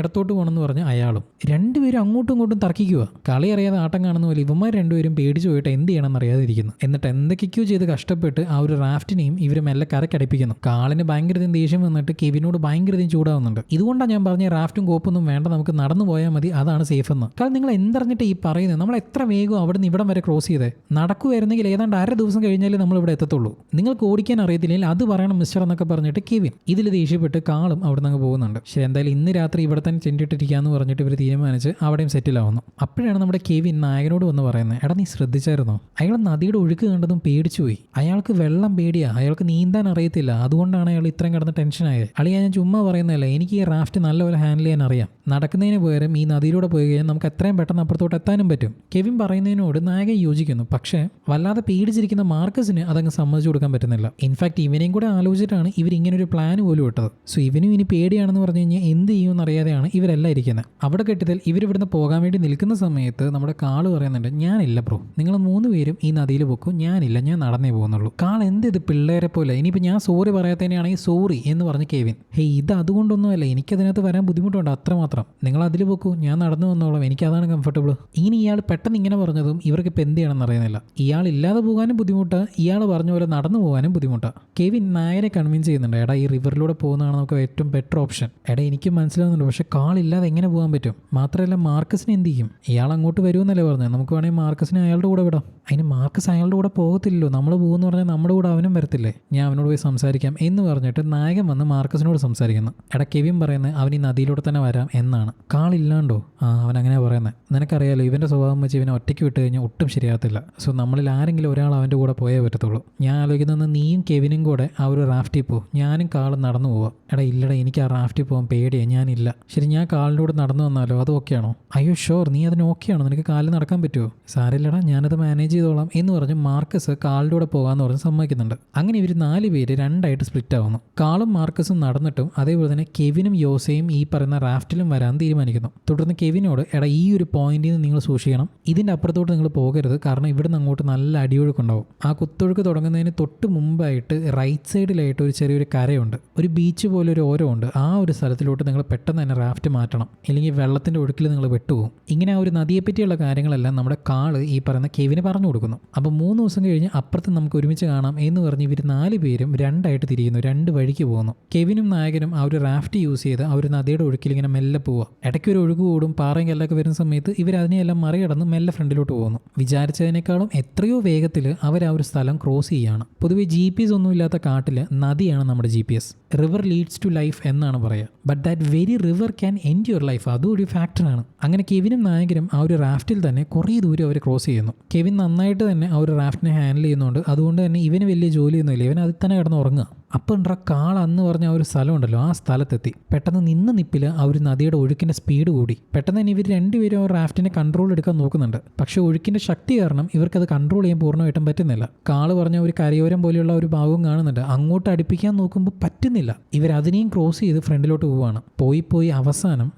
എന്ന് പറഞ്ഞ് അയാളും. രണ്ടുപേരും അങ്ങോട്ടും ഇങ്ങോട്ടും തർക്കിക്കുക. കളി അറിയാതെ ആട്ടം കാണുന്ന പോലെ ഇവന്മാർ രണ്ടുപേരും പേടിച്ചു പോയിട്ട് എന്ത് ചെയ്യണമെന്ന് അറിയാതിരിക്കുന്നു. എന്നിട്ട് എന്തൊക്കെയോ ചെയ്ത് കഷ്ടപ്പെട്ട് ആ ഒരു റാഫ്റ്റിനെയും ഇവർ മെല്ലെ കരക്കടിപ്പിക്കുന്നു. കാളിന് ഭയങ്കരതയും ദേഷ്യം വന്നിട്ട് കെവിനോട് ഭയങ്കരതയും ചൂടാവുന്നുണ്ട്. ഇതുകൊണ്ടാണ് ഞാൻ പറഞ്ഞ റാഫ്റ്റും കോപ്പൊന്നും വേണ്ട, നമുക്ക് നടന്നു പോയാൽ മതി, അതാണ് സേഫ് എന്ന്. കാരണം നിങ്ങൾ എന്തറിഞ്ഞിട്ട് ഈ പറയുന്നത്? നമ്മൾ എത്ര വേഗം അവിടെ നിന്ന് ഇവിടം വരെ ക്രോസ് ചെയ്തേ. നടക്കുമായിരുന്നെങ്കിൽ ഏതാണ്ട് 1/2 ദിവസം കഴിഞ്ഞാലേ നമ്മൾ ഇവിടെ എത്തത്തുള്ളൂ. നിങ്ങൾക്ക് ഓടിക്കാൻ അറിയത്തില്ലെങ്കിൽ അത് പറയണം മിസ്റ്റർ എന്നൊക്കെ പറഞ്ഞിട്ട് കെവിൻ ഇതിൽ ദേഷ്യപ്പെട്ട് കാളും അവിടെ നിന്ന് പോകുന്നുണ്ട്. ശരി, എന്തായാലും ഇന്ന് രാത്രി ഇവിടെ തന്നെ ചെണ്ടിട്ടിരിക്കാന്ന് പറഞ്ഞിട്ട് ഇവർ തീരുമാനിച്ച് അവിടെയും സെറ്റിലാവുന്നു. അപ്പോഴാണ് നമ്മുടെ കെവിൻ നായകനോട് വന്ന് പറയുന്നത്, എടാ നീ ശ്രദ്ധിച്ചായിരുന്നോ, അയാൾ നദിയുടെ ഒഴുക്ക് കണ്ടതും പേടിച്ചുപോയി. അയാൾക്ക് വെള്ളം പേടിയാ, അയാൾക്ക് നീന്താൻ അറിയത്തില്ല, അതുകൊണ്ടാണ് അയാൾ ഇത്രയും കിടന്ന് ടെൻഷനായത്. അളിയാ ഞാൻ ചുമ്മാ പറയുന്നതല്ല, എനിക്ക് ഈ റാഫ്റ്റ് നല്ലപോലെ ഹാൻഡിൽ ചെയ്യാൻ അറിയാം. നടക്കുന്നതിന് പകരം ഈ നദിയിലൂടെ പോയി കഴിഞ്ഞാൽ നമുക്ക് എത്രയും പെട്ടെന്ന് അപ്പുറത്തോട്ട് എത്താനും പറ്റും. കെവിൻ പറയുന്നതിനോട് നായകൻ യോജിക്കുന്നു. പക്ഷേ വല്ലാതെ പേടിച്ചിരിക്കുന്ന മാർക്കസിന് അതങ്ങ് സമ്മതിച്ചു കൊടുക്കാൻ പറ്റുന്നില്ല. ഇൻഫാക്ട് ഇവനെയും കൂടെ ആലോചിച്ചിട്ടാണ് ഇവർ ഇങ്ങനൊരു പ്ലാൻ പോലും ഇട്ടത്. സോ ഇവനും ഇനി പേടിയാണെന്ന് പറഞ്ഞു കഴിഞ്ഞാൽ എന്ത് ചെയ്യുമെന്ന് അറിയാതെയാണ് ഇവരെല്ലാം ഇരിക്കുന്നത്. അവിടെ കെട്ടിയതിൽ ഇവരിവിടുന്ന് പോകാൻ വേണ്ടി നിൽക്കുന്ന സമയത്ത് നമ്മുടെ കാള് പറയുന്നുണ്ട്, ഞാനില്ല ബ്രോ, നിങ്ങൾ 3 പേരും ഈ നദിയിൽ പോക്കും, ഞാനില്ല, ഞാൻ നടന്നേ പോകുന്നുള്ളൂ. കാൾ എന്ത് പിള്ളേരെ പോലെ, ഇനിയിപ്പോൾ ഞാൻ സോറി പറയാത്തതിനാണെങ്കിൽ സോറി എന്ന് പറഞ്ഞ് കെവിൻ. ഹേയ് ഇത് അതുകൊണ്ടൊന്നുമല്ല, എനിക്കതിനകത്ത് വരാൻ ബുദ്ധിമുട്ടുണ്ട്, അത്രമാത്രം. നിങ്ങൾ അതിൽ പോക്കൂ, ഞാൻ നടന്നു വന്നോളാം, എനിക്കതാണ് കംഫർട്ടബിൾ. ഇങ്ങനെ ഇയാൾ പെട്ടെന്ന് ഇങ്ങനെ പറഞ്ഞതും ഇവർക്ക് ഇപ്പം എന്ത് ചെയ്യണമെന്ന് അറിയുന്നില്ല. ഇയാൾ ഇല്ലാതെ പോകാനും ബുദ്ധിമുട്ട്, ഇയാൾ പറഞ്ഞ പോലെ നടന്നു പോകാനും ബുദ്ധിമുട്ടാണ്. കെവിൻ നായരെ കൺവിൻസ് ചെയ്യുന്നുണ്ട്, എടാ ഈ റിവറിലൂടെ പോകുന്നതാണ് നമുക്ക് ഏറ്റവും ബെറ്റർ ഓപ്ഷൻ. എടാ എനിക്ക് മനസ്സിലാവുന്നുണ്ട്, പക്ഷെ കാളില്ലാതെ എങ്ങനെ പോകാൻ പറ്റും? മാത്രമല്ല മാർക്കസിനെ എന്ത് ചെയ്യും? ഇയാൾ അങ്ങോട്ട് വരുമെന്നല്ലേ പറഞ്ഞത്, നമുക്ക് വേണമെങ്കിൽ മാർക്കസിനെ അയാളുടെ കൂടെ വിടാം. അതിന് മാർക്കസ് അയാളുടെ കൂടെ പോകത്തില്ലല്ലോ, നമ്മൾ പോകുമെന്ന് പറഞ്ഞാൽ നമ്മുടെ കൂടെ അവനും വരത്തില്ലേ, ഞാൻ അവനോട് പോയി സംസാരിക്കാം എന്ന് പറഞ്ഞിട്ട് നായകൻ വന്ന് മാർക്കസിനോട് സംസാരിക്കുന്നു. എടാ കെവിൻ പറയുന്നത് അവൻ ഈ നദിയിലൂടെ തന്നെ വരാം എന്നാണ്. കാളില്ലാണ്ടോ? അവൻ അങ്ങനെ പറയുന്നത്. നിനക്കറിയാലോ ഇവൻ്റെ സ്വഭാവം വെച്ച് ഇവനെ ഒറ്റയ്ക്ക് വിട്ട് കഴിഞ്ഞാൽ ഒട്ടും ശരിയാകത്തില്ല. സോ നമ്മളിൽ ആരെങ്കിലും ഒരാൾ അവൻ്റെ കൂടെ പോയേ പറ്റത്തുള്ളൂ. ഞാൻ ആലോചിക്കുന്നത് നീയും കെവിനും കൂടെ ആ ഒരു റാഫ്റ്റിൽ പോകും, ഞാനും കാളും നടന്നു പോവാം. എടാ ഇല്ലടാ, എനിക്ക് ആ റാഫ്റ്റിൽ പോകാൻ പേടിയാണ്, ഞാനില്ല. ശരി, ഞാൻ കാലിൻ്റെ കൂടെ നടന്നു വന്നാലോ, അത് ഓക്കെയാണോ? അയ്യോ ഷോർ, നീ അതിന് ഓക്കെയാണോ? നിനക്ക് കാലിൽ നടക്കാൻ പറ്റുമോ? സാരില്ലടാ, ഞാനത് മാനേജ് ചെയ്തോളാം എന്ന് പറഞ്ഞ് മാർക്കസ് കാലിൻ്റെ കൂടെ പോകാമെന്ന് പറഞ്ഞ് സമ്മതിക്കുന്നുണ്ട്. അങ്ങനെ ഇവർ 4 പേര് 2ആയിട്ട് സ്പ്ലിറ്റ് ആവുന്നു. കാളും മാർക്കസും നടന്നിട്ടും അതേപോലെ തന്നെ കെവിനും യോസയും ഈ പറയുന്ന റാഫ്റ്റിലും വരാൻ തീരുമാനിക്കുന്നു. തുടർന്ന് കെവിനോട്, എടാ ഈ ഒരു പോയിന്റിൽ നിന്ന് നിങ്ങൾ സൂക്ഷിക്കണം, ഇതിൻ്റെ അപ്പുറത്തോട്ട് നിങ്ങൾ പോകരുത്, കാരണം ഇവിടുന്ന് അങ്ങോട്ട് നല്ല അടിയൊഴുക്കുണ്ടാവും. ആ കുത്തൊഴുക്ക് തുടങ്ങുന്നതിന് തൊട്ട് മുമ്പായിട്ട് റൈറ്റ് സൈഡിലായിട്ട് ഒരു ചെറിയൊരു കരയുണ്ട്, ഒരു ബീച്ച് പോലെ ഒരു ഓരമുണ്ട്. ആ ഒരു സ്ഥലത്തിലോട്ട് നിങ്ങൾ പെട്ടെന്ന് തന്നെ റാഫ്റ്റ് മാറ്റണം, ഇല്ലെങ്കിൽ വെള്ളത്തിൻ്റെ ഒഴുക്കിൽ നിങ്ങൾ വിട്ടുപോകും. ഇങ്ങനെ ആ ഒരു നദിയെപ്പറ്റിയുള്ള കാര്യങ്ങളെല്ലാം നമ്മുടെ കാള് ഈ പറയുന്ന കെവിന് പറഞ്ഞു കൊടുക്കുന്നു. അപ്പോൾ 3 ദിവസം കഴിഞ്ഞ് അപ്പുറത്ത് നമുക്ക് ഒരുമിച്ച് കാണാം എന്ന് പറഞ്ഞ് ഇവർ 4 പേരും 2ആയിട്ട് തിരിയുന്നു, 2 വഴിക്ക് പോകുന്നു. കെവിനും നായകനും ആ ഒരു റാഫ്റ്റ് യൂസ് ചെയ്ത് ആ ഒരു നദിയുടെ ഒഴുക്കിൽ ഇങ്ങനെ മെല്ലെ പോവുക. ഇടയ്ക്ക് ഒരു ഒഴുക്ക് കൂടും, പാറയും കല്ലൊക്കെ വരുന്ന സമയത്ത് ഇവർ അതിനെയെല്ലാം മറികടന്ന് മെല്ലെ ഫ്രണ്ടിലോട്ട് പോകുന്നു. വിചാരിച്ചതിനേക്കാളും എത്രയോ വേഗത്തിൽ അവർ ആ ഒരു സ്ഥലം ക്രോസ് ചെയ്യുകയാണ്. പൊതുവെ GPS ഒന്നും ഇല്ലാത്ത കാട്ടിൽ നദിയാണ് നമ്മുടെ GPS. River leads to life എന്നാണ് പറയുക. But that very river can end your life, അതും ഒരു ഫാക്ടറാണ്. അങ്ങനെ കെവിനും നായകനും ആ ഒരു റാഫ്റ്റിൽ തന്നെ കുറേ ദൂരം അവർ ക്രോസ് ചെയ്യുന്നു. കെവിൻ നന്നായിട്ട് തന്നെ ആ ഒരു റാഫ്റ്റിനെ ഹാൻഡിൽ ചെയ്യുന്നുണ്ട്. അതുകൊണ്ട് തന്നെ ഇവന് വലിയ ജോലിയൊന്നുമില്ല, ഇവൻ അതിൽ തന്നെ കിടന്ന് ഉറങ്ങുക. അപ്പം ഉണ്ടാ കാൾ അന്ന് പറഞ്ഞ ആ ഒരു സ്ഥലമുണ്ടല്ലോ, ആ സ്ഥലത്തെത്തി. പെട്ടെന്ന് നിന്ന് നിപ്പിൽ ആ ഒരു നദിയുടെ ഒഴുക്കിൻ്റെ സ്പീഡ് കൂടി. പെട്ടെന്ന് തന്നെ ഇവർ 2 പേരും ആ റാഫ്റ്റിനെ കൺട്രോൾ എടുക്കാൻ നോക്കുന്നുണ്ട്. പക്ഷേ ഒഴുക്കിൻ്റെ ശക്തി കാരണം ഇവർക്കത് കൺട്രോൾ ചെയ്യാൻ പൂർണ്ണമായിട്ടും പറ്റുന്നില്ല. കാള് പറഞ്ഞ ഒരു കരയോരം പോലെയുള്ള ഒരു ഭാഗവും കാണുന്നുണ്ട്, അങ്ങോട്ട് അടുപ്പിക്കാൻ നോക്കുമ്പോൾ പറ്റുന്നില്ല. ഇവരതിനെയും ക്രോസ് ചെയ്ത് ഫ്രണ്ടിലോട്ട് പോവുകയാണ്. പോയി അവസാനം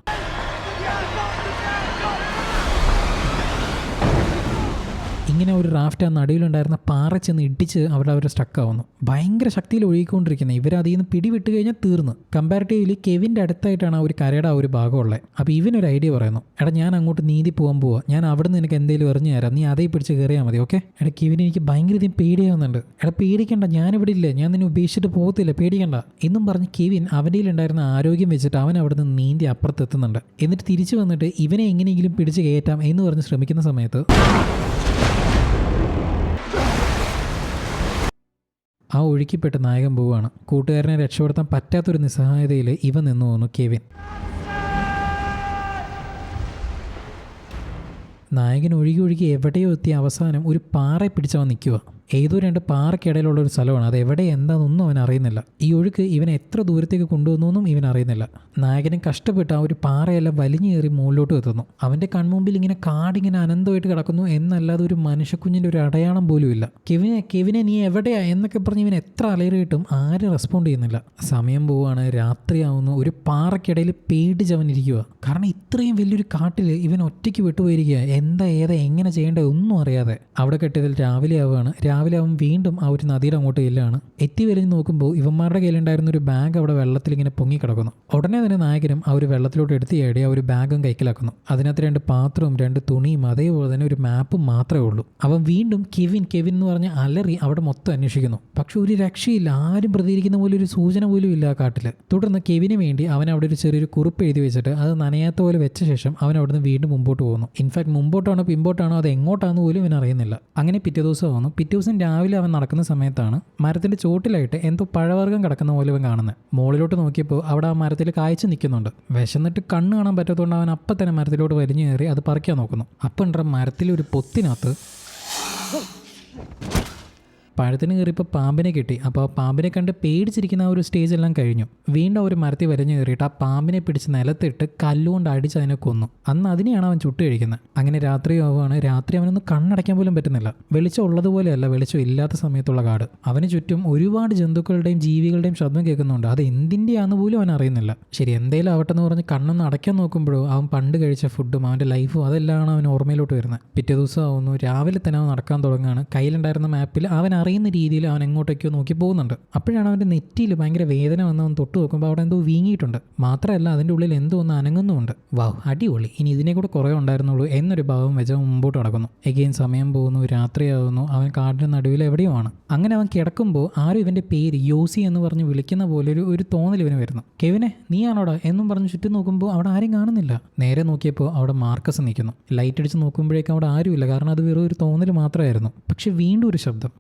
ഇങ്ങനെ ഒരു റാഫ്റ്റ് ആ നടുവിലുണ്ടായിരുന്ന പാറ ചെന്ന് ഇടിച്ച് അവരുടെ സ്റ്റക്കാവുന്നു. ഭയങ്കര ശക്തിയിൽ ഒഴുകിക്കൊണ്ടിരിക്കുന്നത്. ഇവരതിൽ നിന്ന് പിടിവിട്ട് കഴിഞ്ഞാൽ തീർന്നു. കമ്പാരിറ്റീവ്ലി കെവിൻ്റെ അടുത്തായിട്ടാണ് ആ ഒരു കരയുടെ ആ ഒരു ഭാഗമുള്ളത്. അപ്പോൾ ഇവനൊരു ഐഡിയ പറയുന്നു, എടാ ഞാൻ അങ്ങോട്ട് നീന്തി പോകാൻ പോവാ, ഞാൻ അവിടെ നിന്ന് നിനക്ക് എന്തെങ്കിലും എറിഞ്ഞു തരാം, നീ അതേ പിടിച്ച് കയറിയാൽ മതി, ഓക്കെ? എടാ കെവിന് എനിക്ക് ഭയങ്കര പേടിയാവുന്നുണ്ട്. എടാ പേടിക്കണ്ട, ഞാനിവിടെ ഇല്ലേ, ഞാൻ നിന്നെ ഉപേക്ഷിച്ചിട്ട് പോകത്തില്ല, പേടിക്കണ്ട എന്നും പറഞ്ഞ് കെവിൻ അവൻ്റെ ഉണ്ടായിരുന്ന ആരോഗ്യം വെച്ചിട്ട് അവൻ അവിടെ നിന്ന് നീന്തി അപ്പുറത്തെത്തുന്നുണ്ട്. എന്നിട്ട് തിരിച്ചു വന്നിട്ട് ഇവനെ എങ്ങനെയെങ്കിലും പിടിച്ച് കയറ്റാം എന്ന് പറഞ്ഞ് ശ്രമിക്കുന്ന സമയത്ത് ആ ഒഴുക്കിപ്പെട്ട് നായകൻ പോവുകയാണ്. കൂട്ടുകാരനെ രക്ഷപ്പെടുത്താൻ പറ്റാത്തൊരു നിസ്സഹായതയിൽ ഇവ നിന്നു പോകുന്നു കെവിൻ. നായകൻ ഒഴുകി എവിടെയോ എത്തിയ അവസാനം ഒരു പാറ പിടിച്ചവൻ നിൽക്കുക. ഏതോ രണ്ട് പാറയ്ക്കിടയിലുള്ള ഒരു സ്ഥലമാണ്. അത് എവിടെ എന്താണെന്നൊന്നും അവൻ അറിയുന്നില്ല. ഈ ഒഴുക്ക് ഇവനെ എത്ര ദൂരത്തേക്ക് കൊണ്ടുവന്നൊന്നും ഇവൻ അറിയുന്നില്ല. നായകനും കഷ്ടപ്പെട്ട് ആ ഒരു പാറയെല്ലാം വലിഞ്ഞേറി മുകളിലോട്ട് എത്തുന്നു. അവൻ്റെ കൺമുമ്പിൽ ഇങ്ങനെ കാടിങ്ങനെ അനന്തമായിട്ട് കിടക്കുന്നു എന്നല്ലാതെ ഒരു മനുഷ്യക്കുഞ്ഞിൻ്റെ ഒരു അടയാളം പോലും ഇല്ല. കെവിനെ നീ എവിടെയാ എന്നൊക്കെ പറഞ്ഞ് ഇവൻ എത്ര അലറിയിട്ടും ആരും റെസ്പോണ്ട് ചെയ്യുന്നില്ല. സമയം പോവുകയാണ്, രാത്രിയാവുന്നു. ഒരു പാറയ്ക്കിടയിൽ പേടിച്ചവനിരിക്കുക. കാരണം ഇത്രയും വലിയൊരു കാട്ടിൽ ഇവൻ ഒറ്റയ്ക്ക് വിട്ടുപോയിരിക്കുക. എന്താ ഏതാ എങ്ങനെ ചെയ്യേണ്ടത് ഒന്നും അറിയാതെ. അവിടെ കെട്ടിയതിൽ രാവിലെ ആവുകയാണ്. രാവിലെ അവൻ വീണ്ടും ആ ഒരു നദിയുടെ അങ്ങോട്ട് ചെല്ലുകയാണ്. എത്തി വലിഞ്ഞ് നോക്കുമ്പോൾ ഇവന്മാരുടെ കയ്യിലുണ്ടായിരുന്ന ഒരു ബാഗ് അവിടെ വെള്ളത്തിൽ ഇങ്ങനെ പൊങ്ങിക്കിടക്കുന്നു. ഉടനെ തന്നെ നായകനും ആ ഒരു വെള്ളത്തിലോട്ട് എടുത്ത് ചാടി ആ ഒരു ബാഗും കൈക്കലാക്കുന്നു. അതിനകത്ത് 2 പാത്രവും 2 തുണിയും അതേപോലെ തന്നെ ഒരു മാപ്പും മാത്രമേ ഉള്ളൂ. അവൻ വീണ്ടും കെവിൻ എന്ന് പറഞ്ഞ് അലറി അവിടെ മൊത്തം അന്വേഷിക്കുന്നു. പക്ഷെ ഒരു രക്ഷയില്ല. ആരും പ്രതികരിക്കുന്ന പോലെ ഒരു സൂചന പോലും ഇല്ല ആ കാട്ടിൽ. തുടർന്ന് കെവിന് വേണ്ടി അവൻ അവിടെ ഒരു ചെറിയൊരു കുറിപ്പ് എഴുതി വെച്ചിട്ട് അത് നനയാത്ത പോലെ വെച്ച ശേഷം അവൻ അവിടുന്ന് വീണ്ടും മുമ്പോട്ട് പോകുന്നു. ഇൻഫാക്ട് മുമ്പോട്ടാണോ പിമ്പോട്ടാണോ അത് എങ്ങോട്ടാണെന്ന് പോലും ഇവൻ അറിയുന്നില്ല. അങ്ങനെ പിറ്റേ ദിവസം ആവുന്നു. പിറ്റേ ദിവസം രാവിലെ അവൻ നടക്കുന്ന സമയത്താണ് മരത്തിന്റെ ചോട്ടിലായിട്ട് എന്തോ പഴവർഗ്ഗം കിടക്കുന്ന പോലെ അവൻ കാണുന്നത്. മുകളിലോട്ട് നോക്കിയപ്പോൾ അവിടെ ആ മരത്തിൽ കായ്ച്ചു നിൽക്കുന്നുണ്ട്. വിശന്നിട്ട് കണ്ണ് കാണാൻ പറ്റാത്തതുകൊണ്ട് അവൻ അപ്പം തന്നെ മരത്തിലോട്ട് വലിഞ്ഞു കയറി അത് പറിക്കാൻ നോക്കുന്നു. അപ്പം ഉണ്ടോ മരത്തിലൊരു പൊത്തിനകത്ത് പഴത്തിന് കയറിയപ്പോൾ പാമ്പിനെ കിട്ടി. അപ്പോൾ ആ പാമ്പിനെ കണ്ട് പേടിച്ചിരിക്കുന്ന ആ ഒരു സ്റ്റേജ് എല്ലാം കഴിഞ്ഞു. വീണ്ടും ഒരു മരത്തിൽ വരഞ്ഞു കയറിയിട്ട് ആ പാമ്പിനെ പിടിച്ച് നിലത്തിട്ട് കല്ലുകൊണ്ട് അടിച്ച് അതിനെ കൊന്നു. അന്ന് അതിനെയാണ് അവൻ ചുട്ട് കഴിക്കുന്നത്. അങ്ങനെ രാത്രി ആവുകയാണ്. രാത്രി അവനൊന്ന് കണ്ണടയ്ക്കാൻ പോലും പറ്റുന്നില്ല. വെളിച്ചം ഉള്ളതുപോലെയല്ല വെളിച്ചം ഇല്ലാത്ത സമയത്തുള്ള കാട്. അവന് ചുറ്റും ഒരുപാട് ജന്തുക്കളുടെയും ജീവികളുടെയും ശബ്ദം കേൾക്കുന്നുണ്ട്. അത് എന്തിൻ്റെയാന്ന് പോലും അവൻ അറിയുന്നില്ല. ശരി എന്തേലും ആവട്ടെ എന്ന് പറഞ്ഞ് കണ്ണൊന്ന് അടയ്ക്കാൻ നോക്കുമ്പോഴോ അവൻ പണ്ട് കഴിച്ച ഫുഡും അവൻ്റെ ലൈഫും അതെല്ലാം അവൻ ഓർമ്മയിലോട്ട് വരുന്നത്. പിറ്റേ ദിവസം ആവുന്നു. രാവിലെ തന്നെ അവൻ നടക്കാൻ തുടങ്ങുകയാണ്. കയ്യിലുണ്ടായിരുന്ന മാപ്പിൽ അവൻ അറിയുന്ന രീതിയിൽ അവൻ എങ്ങോട്ടേക്കോ നോക്കി പോകുന്നുണ്ട്. അപ്പോഴാണ് അവൻ്റെ നെറ്റിയിൽ ഭയങ്കര വേദന വന്ന് അവൻ തൊട്ട് നോക്കുമ്പോൾ അവിടെ എന്തോ വീങ്ങിയിട്ടുണ്ട്. മാത്രമല്ല അതിൻ്റെ ഉള്ളിൽ എന്തോ ഒന്ന് അനങ്ങുന്നുമുണ്ട്. വാവ് അടിപൊളി, ഇനി ഇതിനെ കൂടെ കുറേ ഉണ്ടായിരുന്നുള്ളൂ എന്നൊരു ഭാവം വെച്ച് അവൻ മുമ്പോട്ട് നടക്കുന്നു. എഗെയിൻ സമയം പോകുന്നു. രാത്രിയാവുന്നു. അവൻ കാടിൻ്റെ നടുവിൽ എവിടെയോ ആണ്. അങ്ങനെ അവൻ കിടക്കുമ്പോൾ ആരും ഇവൻ്റെ പേര് യോസി എന്ന് പറഞ്ഞ് വിളിക്കുന്ന പോലെ ഒരു തോന്നൽ ഇവന് വരുന്നു. കെവിനെ നീയാണോടാ എന്നും പറഞ്ഞ് ചുറ്റും നോക്കുമ്പോൾ അവിടെ ആരും കാണുന്നില്ല. നേരെ നോക്കിയപ്പോൾ അവിടെ മാർക്കസ് നിൽക്കുന്നു. ലൈറ്റ് അടിച്ച് നോക്കുമ്പോഴേക്കും അവിടെ ആരുമില്ല. കാരണം അത് വെറും ഒരു തോന്നൽ മാത്രമായിരുന്നു. പക്ഷെ വീണ്ടും ഒരു ശബ്ദം.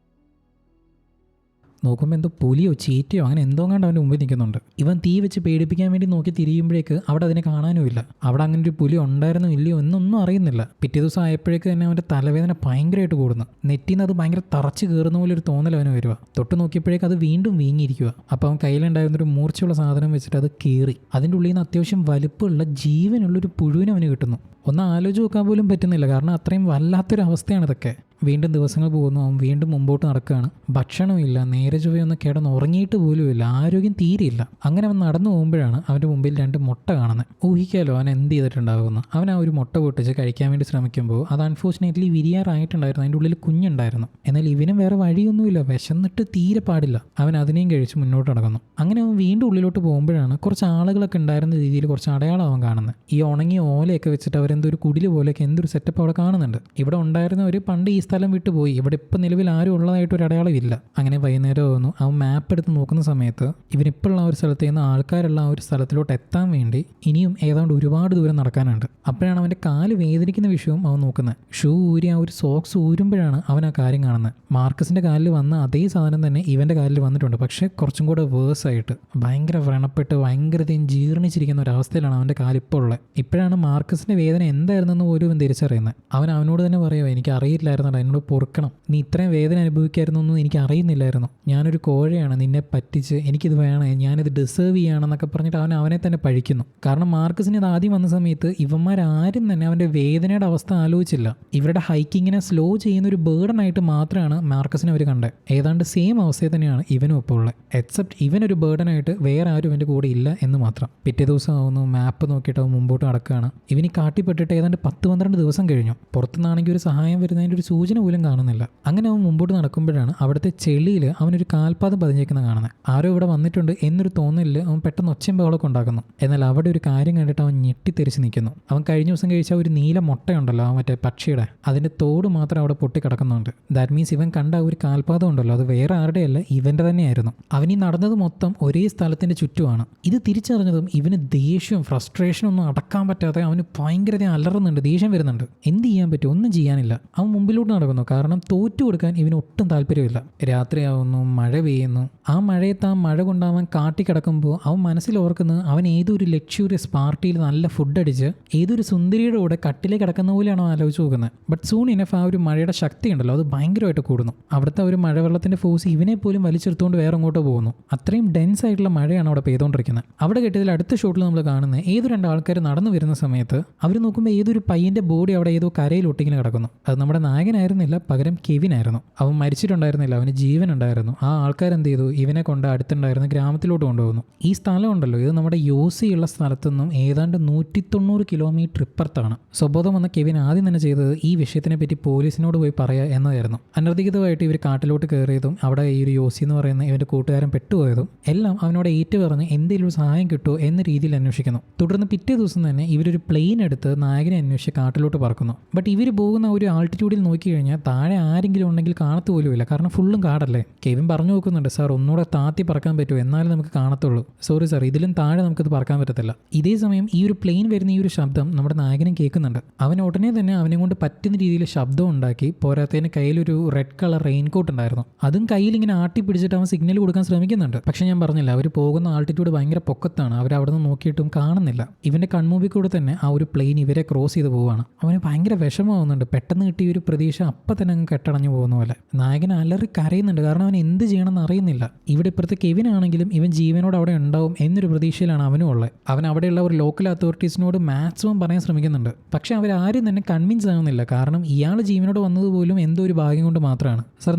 നോക്കുമ്പോൾ എന്തോ പുലിയോ ചീറ്റയോ അങ്ങനെ എന്തോ കണ്ട് അവൻ്റെ മുമ്പിൽ നിൽക്കുന്നുണ്ട്. ഇവൻ തീ വെച്ച് പേടിപ്പിക്കാൻ വേണ്ടി നോക്കി തിരിയുമ്പോഴേക്ക് അവിടെ അതിനെ കാണാനുമില്ല. അവിടെ അങ്ങനെ ഒരു പുലി ഉണ്ടായിരുന്നോ ഇല്ലയോ എന്നൊന്നും അറിയുന്നില്ല. പിറ്റേ ദിവസം ആയപ്പോഴേക്ക് തന്നെ അവൻ്റെ തലവേദന ഭയങ്കരമായിട്ട് കൂടുന്നു. നെറ്റിന്ന് അത് ഭയങ്കര തറച്ച് കയറുന്ന പോലെ ഒരു തോന്നൽ അവന് വരിക. തൊട്ട് നോക്കിയപ്പോഴേക്ക് അത് വീണ്ടും വീങ്ങിയിരിക്കുക. അപ്പോൾ അവൻ കയ്യിലുണ്ടായിരുന്നൊരു മൂർച്ചയുള്ള സാധനം വെച്ചിട്ട് അത് കീറി അതിൻ്റെ ഉള്ളിൽ നിന്ന് അത്യാവശ്യം വലുപ്പമുള്ള ജീവനുള്ളൊരു പുഴുവിനെ അവന് കിട്ടുന്നു. ഒന്ന് ആലോചിച്ച് നോക്കാൻ പോലും പറ്റുന്നില്ല. കാരണം അത്രയും വല്ലാത്തൊരു അവസ്ഥയാണ് ഇതൊക്കെ. വീണ്ടും ദിവസങ്ങൾ പോകുന്നു. അവൻ വീണ്ടും മുമ്പോട്ട് നടക്കുകയാണ്. ഭക്ഷണമില്ല, നേരെ ചൊവ്വയൊന്ന് കിടന്ന് ഉറങ്ങിയിട്ട് പോലുമില്ല, ആരോഗ്യം തീരെയില്ല. അങ്ങനെ അവൻ നടന്നു പോകുമ്പോഴാണ് അവൻ്റെ മുമ്പിൽ 2 മുട്ട കാണുന്നത്. ഊഹിക്കാലോ അവൻ എന്ത് ചെയ്തിട്ടുണ്ടാകുമെന്ന്. അവൻ ആ ഒരു മുട്ട പൊട്ടിച്ച് കഴിക്കാൻ വേണ്ടി ശ്രമിക്കുമ്പോൾ അത് അൺഫോർച്ചുനേറ്റ്ലി വിരിയാറായിട്ടുണ്ടായിരുന്നു. അതിൻ്റെ ഉള്ളിൽ കുഞ്ഞുണ്ടായിരുന്നു. എന്നാൽ ഇവനും വേറെ വഴിയൊന്നുമില്ല. വിശന്നിട്ട് തീരെ പാടില്ല. അവൻ അതിനെയും കഴിച്ച് മുന്നോട്ട് നടക്കുന്നു. അങ്ങനെ അവൻ വീണ്ടും ഉള്ളിലോട്ട് പോകുമ്പോഴാണ് കുറച്ച് ആളുകളൊക്കെ ഉണ്ടായിരുന്ന രീതിയിൽ കുറച്ച് അടയാളം അവൻ കാണുന്നത്. ഈ ഉണങ്ങിയ ഓലയൊക്കെ വെച്ചിട്ട് അവരെന്തോ ഒരു കുടില് പോലെയൊക്കെ എന്തൊരു സെറ്റപ്പ് അവിടെ കാണുന്നുണ്ട്. ഇവിടെ ഉണ്ടായിരുന്നവർ പണ്ട് ഈ സ്ഥലം വിട്ടുപോയി. ഇവിടെ ഇപ്പം നിലവിൽ ആരും ഉള്ളതായിട്ടൊരു അടയാളം ഇല്ല. അങ്ങനെ വൈകുന്നേരം ആവുന്നു. അവൻ മാപ്പ് എടുത്ത് നോക്കുന്ന സമയത്ത് ഇവനിപ്പോഴുള്ള ആ ഒരു സ്ഥലത്ത് നിന്ന് ആൾക്കാരുള്ള ആ ഒരു സ്ഥലത്തിലോട്ട് എത്താൻ വേണ്ടി ഇനിയും ഏതാണ്ട് ഒരുപാട് ദൂരം നടക്കാനുണ്ട്. അപ്പോഴാണ് അവൻ്റെ കാല് വേദനിക്കുന്ന വിഷയവും അവൻ നോക്കുന്നത്. ഷൂ ഊരി ആ ഒരു സോക്സ് ഊരുമ്പോഴാണ് അവൻ ആ കാര്യം കാണുന്നത്. മാർക്കസിൻ്റെ കാലിൽ വന്ന അതേ സാധനം തന്നെ ഇവൻ്റെ കാലിൽ വന്നിട്ടുണ്ട്. പക്ഷേ കുറച്ചും കൂടെ വേഴ്സായിട്ട് ഭയങ്കര വ്രണപ്പെട്ട് ഭയങ്കരതയും ജീർണിച്ചിരിക്കുന്ന ഒരവസ്ഥയിലാണ് അവൻ്റെ കാലിപ്പോൾ ഉള്ളത്. ഇപ്പോഴാണ് മാർക്കസിൻ്റെ വേദന എന്തായിരുന്നെന്ന് പോലും ഇവൻ തിരിച്ചറിയുന്നത്. അവനോട് തന്നെ പറയുമോ, എനിക്ക് അറിയില്ലായിരുന്നല്ലോ, എന്നോട് പൊറുക്കണം, നീ ഇത്രയും വേദന അനുഭവിക്കായിരുന്നൊന്നും എനിക്ക് അറിയുന്നില്ലായിരുന്നു. ഞാനൊരു കോഴയാണ്, നിന്നെ പറ്റിച്ച് എനിക്കിത് വേണം, ഞാനിത് ഡിസേർവ് ചെയ്യുകയാണെന്നൊക്കെ പറഞ്ഞിട്ട് അവനെ തന്നെ പഴിക്കുന്നു. കാരണം മാർക്കസിന് ഇത് ആദ്യം വന്ന സമയത്ത് ഇവന്മാരാരും തന്നെ അവൻ്റെ വേദനയുടെ അവസ്ഥ ആലോചിച്ചില്ല. ഇവരുടെ ഹൈക്കിങ്ങിനെ സ്ലോ ചെയ്യുന്ന ഒരു ബേർഡനായിട്ട് മാത്രമാണ് മാർക്കസിനെ അവർ കണ്ടത്. ഏതാണ്ട് സെയിം അവസ്ഥയിൽ തന്നെയാണ് ഇവനും ഇപ്പോൾ ഉള്ളത്. എക്സെപ്റ്റ് ഇവനൊരു ബേർഡനായിട്ട് വേറെ ആരും ഇവൻ്റെ കൂടെ ഇല്ല എന്ന് മാത്രം. പിറ്റേ ദിവസം ആവുന്നു. മാപ്പ് നോക്കിയിട്ട് അവൻ മുമ്പോട്ട് നടക്കുകയാണ്. ഇവന് കാട്ടിപ്പെട്ടിട്ട് ഏതാണ്ട് 10-12 ദിവസം കഴിഞ്ഞു. പുറത്തുനിന്നാണെങ്കിൽ ഒരു സഹായം വരുന്നതിൻ്റെ ഒരു സൂചന പോലും കാണുന്നില്ല. അങ്ങനെ അവൻ മുമ്പോട്ട് നടക്കുമ്പോഴാണ് അവിടുത്തെ ചെളിയിൽ അവനൊരു കാൽപാദം പതിഞ്ഞേക്കുന്ന കാണുന്നത്. ആരോ ഇവിടെ വന്നിട്ടുണ്ട് എന്നൊരു തോന്നലിൽ അവൻ പെട്ടെന്ന് ഒച്ചയും ബഹളമൊക്കെ ഉണ്ടാക്കുന്നു. എന്നാൽ അവിടെ ഒരു കാര്യം കണ്ടിട്ട് അവൻ ഞെട്ടിത്തെറിച്ച് നിൽക്കുന്നു. അവൻ കഴിഞ്ഞ ദിവസം കഴിച്ച ഒരു നീല മുട്ടയുണ്ടല്ലോ, ആ മറ്റേ പക്ഷിയുടെ, അതിൻ്റെ തോട് മാത്രം അവിടെ പൊട്ടിക്കിടക്കുന്നുണ്ട്. ദാറ്റ് മീൻസ് ഇവൻ കണ്ട ഒരു കാൽപാദം ഉണ്ടല്ലോ, അത് വേറെ ആരുടെയല്ല, ഇവൻ്റെ തന്നെയായിരുന്നു. അവനീ നടന്നത് മൊത്തം ഒരേ സ്ഥലത്തിൻ്റെ ചുറ്റുമാണ്. ഇത് തിരിച്ചറിഞ്ഞതും ഇവന് ദേഷ്യവും ഫ്രസ്ട്രേഷനും ഒന്നും അടക്കാൻ പറ്റാതെ അവന് ഭയങ്കര വളരെയധികം അലറുന്നുണ്ട്, ദേഷ്യം വരുന്നുണ്ട്. എന്ത് ചെയ്യാൻ പറ്റും? ഒന്നും ചെയ്യാനില്ല. അവൻ മുമ്പിലോട്ട് നടക്കുന്നു. കാരണം തോറ്റു കൊടുക്കാൻ ഇവന് ഒട്ടും താല്പര്യമില്ല. രാത്രിയാവുന്നു, മഴ പെയ്യുന്നു. ആ മഴയത്ത് ആ മഴ കൊണ്ടാവാൻ കാട്ടിക്കിടക്കുമ്പോൾ അവൻ മനസ്സിൽ ഓർക്കുന്നത് അവൻ ഏതൊരു ലക്ഷ്യൂറിയസ് പാർട്ടിയിൽ നല്ല ഫുഡ് അടിച്ച് ഏതൊരു സുന്ദരിയുടെ കൂടെ കട്ടിലേ കിടക്കുന്ന പോലെയാണോ ആലോചിച്ച് നോക്കുന്നത്. ബട്ട് സൂൺ ഇനഫ് ആ ഒരു മഴയുടെ ശക്തി ഉണ്ടല്ലോ, അത് ഭയങ്കരമായിട്ട് കൂടുന്നു. അവിടുത്തെ ഒരു മഴവെള്ളത്തിന്റെ ഫോഴ്സ് ഇവനെ പോലും വലിച്ചെടുത്തുകൊണ്ട് വേറെ അങ്ങോട്ട് പോകുന്നു. അത്രയും ഡെൻസ് ആയിട്ടുള്ള മഴയാണ് അവിടെ പെയ്തുകൊണ്ടിരിക്കുന്നത്. അവിടെ കിട്ടിയതിൽ അടുത്ത ഷോട്ടിൽ നമ്മൾ കാണുന്നത് ഏതൊരു 2 ആൾക്കാർ നടന്നു വരുന്ന സമയത്ത് അവർ നോക്കുമ്പോൾ ഏതൊരു പയ്യന്റെ ബോഡി അവിടെ ഏതോ കരയിൽ ഒട്ടിങ്ങനെ കിടക്കുന്നു. അത് നമ്മുടെ നായകനായിരുന്നില്ല, പകരം കെവിൻ ആയിരുന്നു. അവൻ മരിച്ചിട്ടുണ്ടായിരുന്നില്ല, അവന് ജീവൻ ഉണ്ടായിരുന്നു. ആ ആൾക്കാരെന്ത് ചെയ്തു, ഇവനെ കൊണ്ട് അടുത്തുണ്ടായിരുന്ന ഗ്രാമത്തിലോട്ട് കൊണ്ടുപോകുന്നു. ഈ സ്ഥലം ഉണ്ടല്ലോ, ഇത് നമ്മുടെ യോസിയുള്ള സ്ഥലത്തു നിന്നും ഏതാണ്ട് 190 കിലോമീറ്റർ ഇപ്പുറത്താണ്. സ്വബോധം വന്ന കെവിൻ ആദ്യം തന്നെ ചെയ്തത് ഈ വിഷയത്തിനെ പറ്റി പോലീസിനോട് പോയി പറയുക എന്നതായിരുന്നു. അനധികൃതമായിട്ട് ഇവർ കാട്ടിലോട്ട് കയറിയതും അവിടെ ഈ ഒരു യോസി എന്ന് പറയുന്ന ഇവന്റെ കൂട്ടുകാരൻ പെട്ടുപോയതും എല്ലാം അവനോട് ഏറ്റുപറഞ്ഞ് എന്തെങ്കിലും സഹായം കിട്ടുമോ എന്ന രീതിയിൽ അന്വേഷിക്കുന്നു. തുടർന്ന് പിറ്റേ ദിവസം തന്നെ ഇവരൊരു പ്ലെയിൻ എടുത്ത് നായകനെ അന്വേഷിച്ച് കാട്ടിലോട്ട് പറക്കുന്നു. ബട്ട് ഇവർ പോകുന്ന ഒരു ആൾട്ടിറ്റ്യൂഡിൽ നോക്കിക്കഴിഞ്ഞാൽ താഴെ ആരെങ്കിലും ഉണ്ടെങ്കിൽ കാണത്തു പോലുമില്ല. കാരണം ഫുള്ളും കാടല്ലേ. കെവിൻ പറഞ്ഞു നോക്കുന്നുണ്ട്, സാർ ഒന്നുകൂടെ താത്തി പറക്കാൻ പറ്റുമോ, എന്നാലും നമുക്ക് കാണത്തുള്ളൂ. സോറി സാർ, ഇതിലും താഴെ നമുക്കത് പറക്കാൻ പറ്റത്തില്ല. ഇതേ സമയം ഈ ഒരു പ്ലെയിൻ വരുന്ന ഈ ഒരു ശബ്ദം നമ്മുടെ നായകനും കേൾക്കുന്നുണ്ട്. അവൻ ഉടനെ തന്നെ അവനെ കൊണ്ട് പറ്റുന്ന രീതിയിൽ ശബ്ദം ഉണ്ടാക്കി. പോരാത്തതിന് കയ്യിലൊരു റെഡ് കളർ റെയിൻകോട്ട് ഉണ്ടായിരുന്നു. അതും കയ്യിൽ ഇങ്ങനെ ആട്ടി പിടിച്ചിട്ട് അവൻ സിഗ്നൽ കൊടുക്കാൻ ശ്രമിക്കുന്നുണ്ട്. പക്ഷെ ഞാൻ പറഞ്ഞില്ല, അവർ പോകുന്ന ആൾട്ടിറ്റ്യൂഡ് ഭയങ്കര പൊക്കത്താണ്. അവർ അവിടെ നിന്ന് നോക്കിയിട്ടും കാണുന്നില്ല. ഇവന്റെ കൺമുമ്പിൽ കൂടെ തന്നെ ആ ഒരു പ്ലെയിൻ ഇവരെ ക്രോസ് ചെയ്ത് പോവുകയാണ്. അവന് ഭയങ്കര വിഷമമാവുന്നുണ്ട്. പെട്ടെന്ന് കിട്ടിയ ഒരു പ്രതീക്ഷ അപ്പം തന്നെ അങ്ങ് കെട്ടടഞ്ഞു പോകുന്ന പോലെ. നായകൻ അലറി കരയുന്നുണ്ട്. കാരണം അവൻ എന്ത് ചെയ്യണമെന്ന് അറിയുന്നില്ല. ഇവിടെ ഇപ്പുറത്തെ കെവിൻ ആണെങ്കിലും ഇവൻ ജീവനോട് അവിടെ ഉണ്ടാവും എന്നൊരു പ്രതീക്ഷയിലാണ് അവനും ഉള്ളത്. അവൻ അവിടെയുള്ള ഒരു ലോക്കൽ അതോറിറ്റീസിനോട് മാക്സിമം പറയാൻ ശ്രമിക്കുന്നുണ്ട്. പക്ഷെ അവരാരും തന്നെ കൺവിൻസ് ആവുന്നില്ല. കാരണം ഇയാൾ ജീവനോട് വന്നതുപോലും എന്തോ ഒരു ഭാഗ്യം കൊണ്ട് മാത്രമാണ്. സാർ,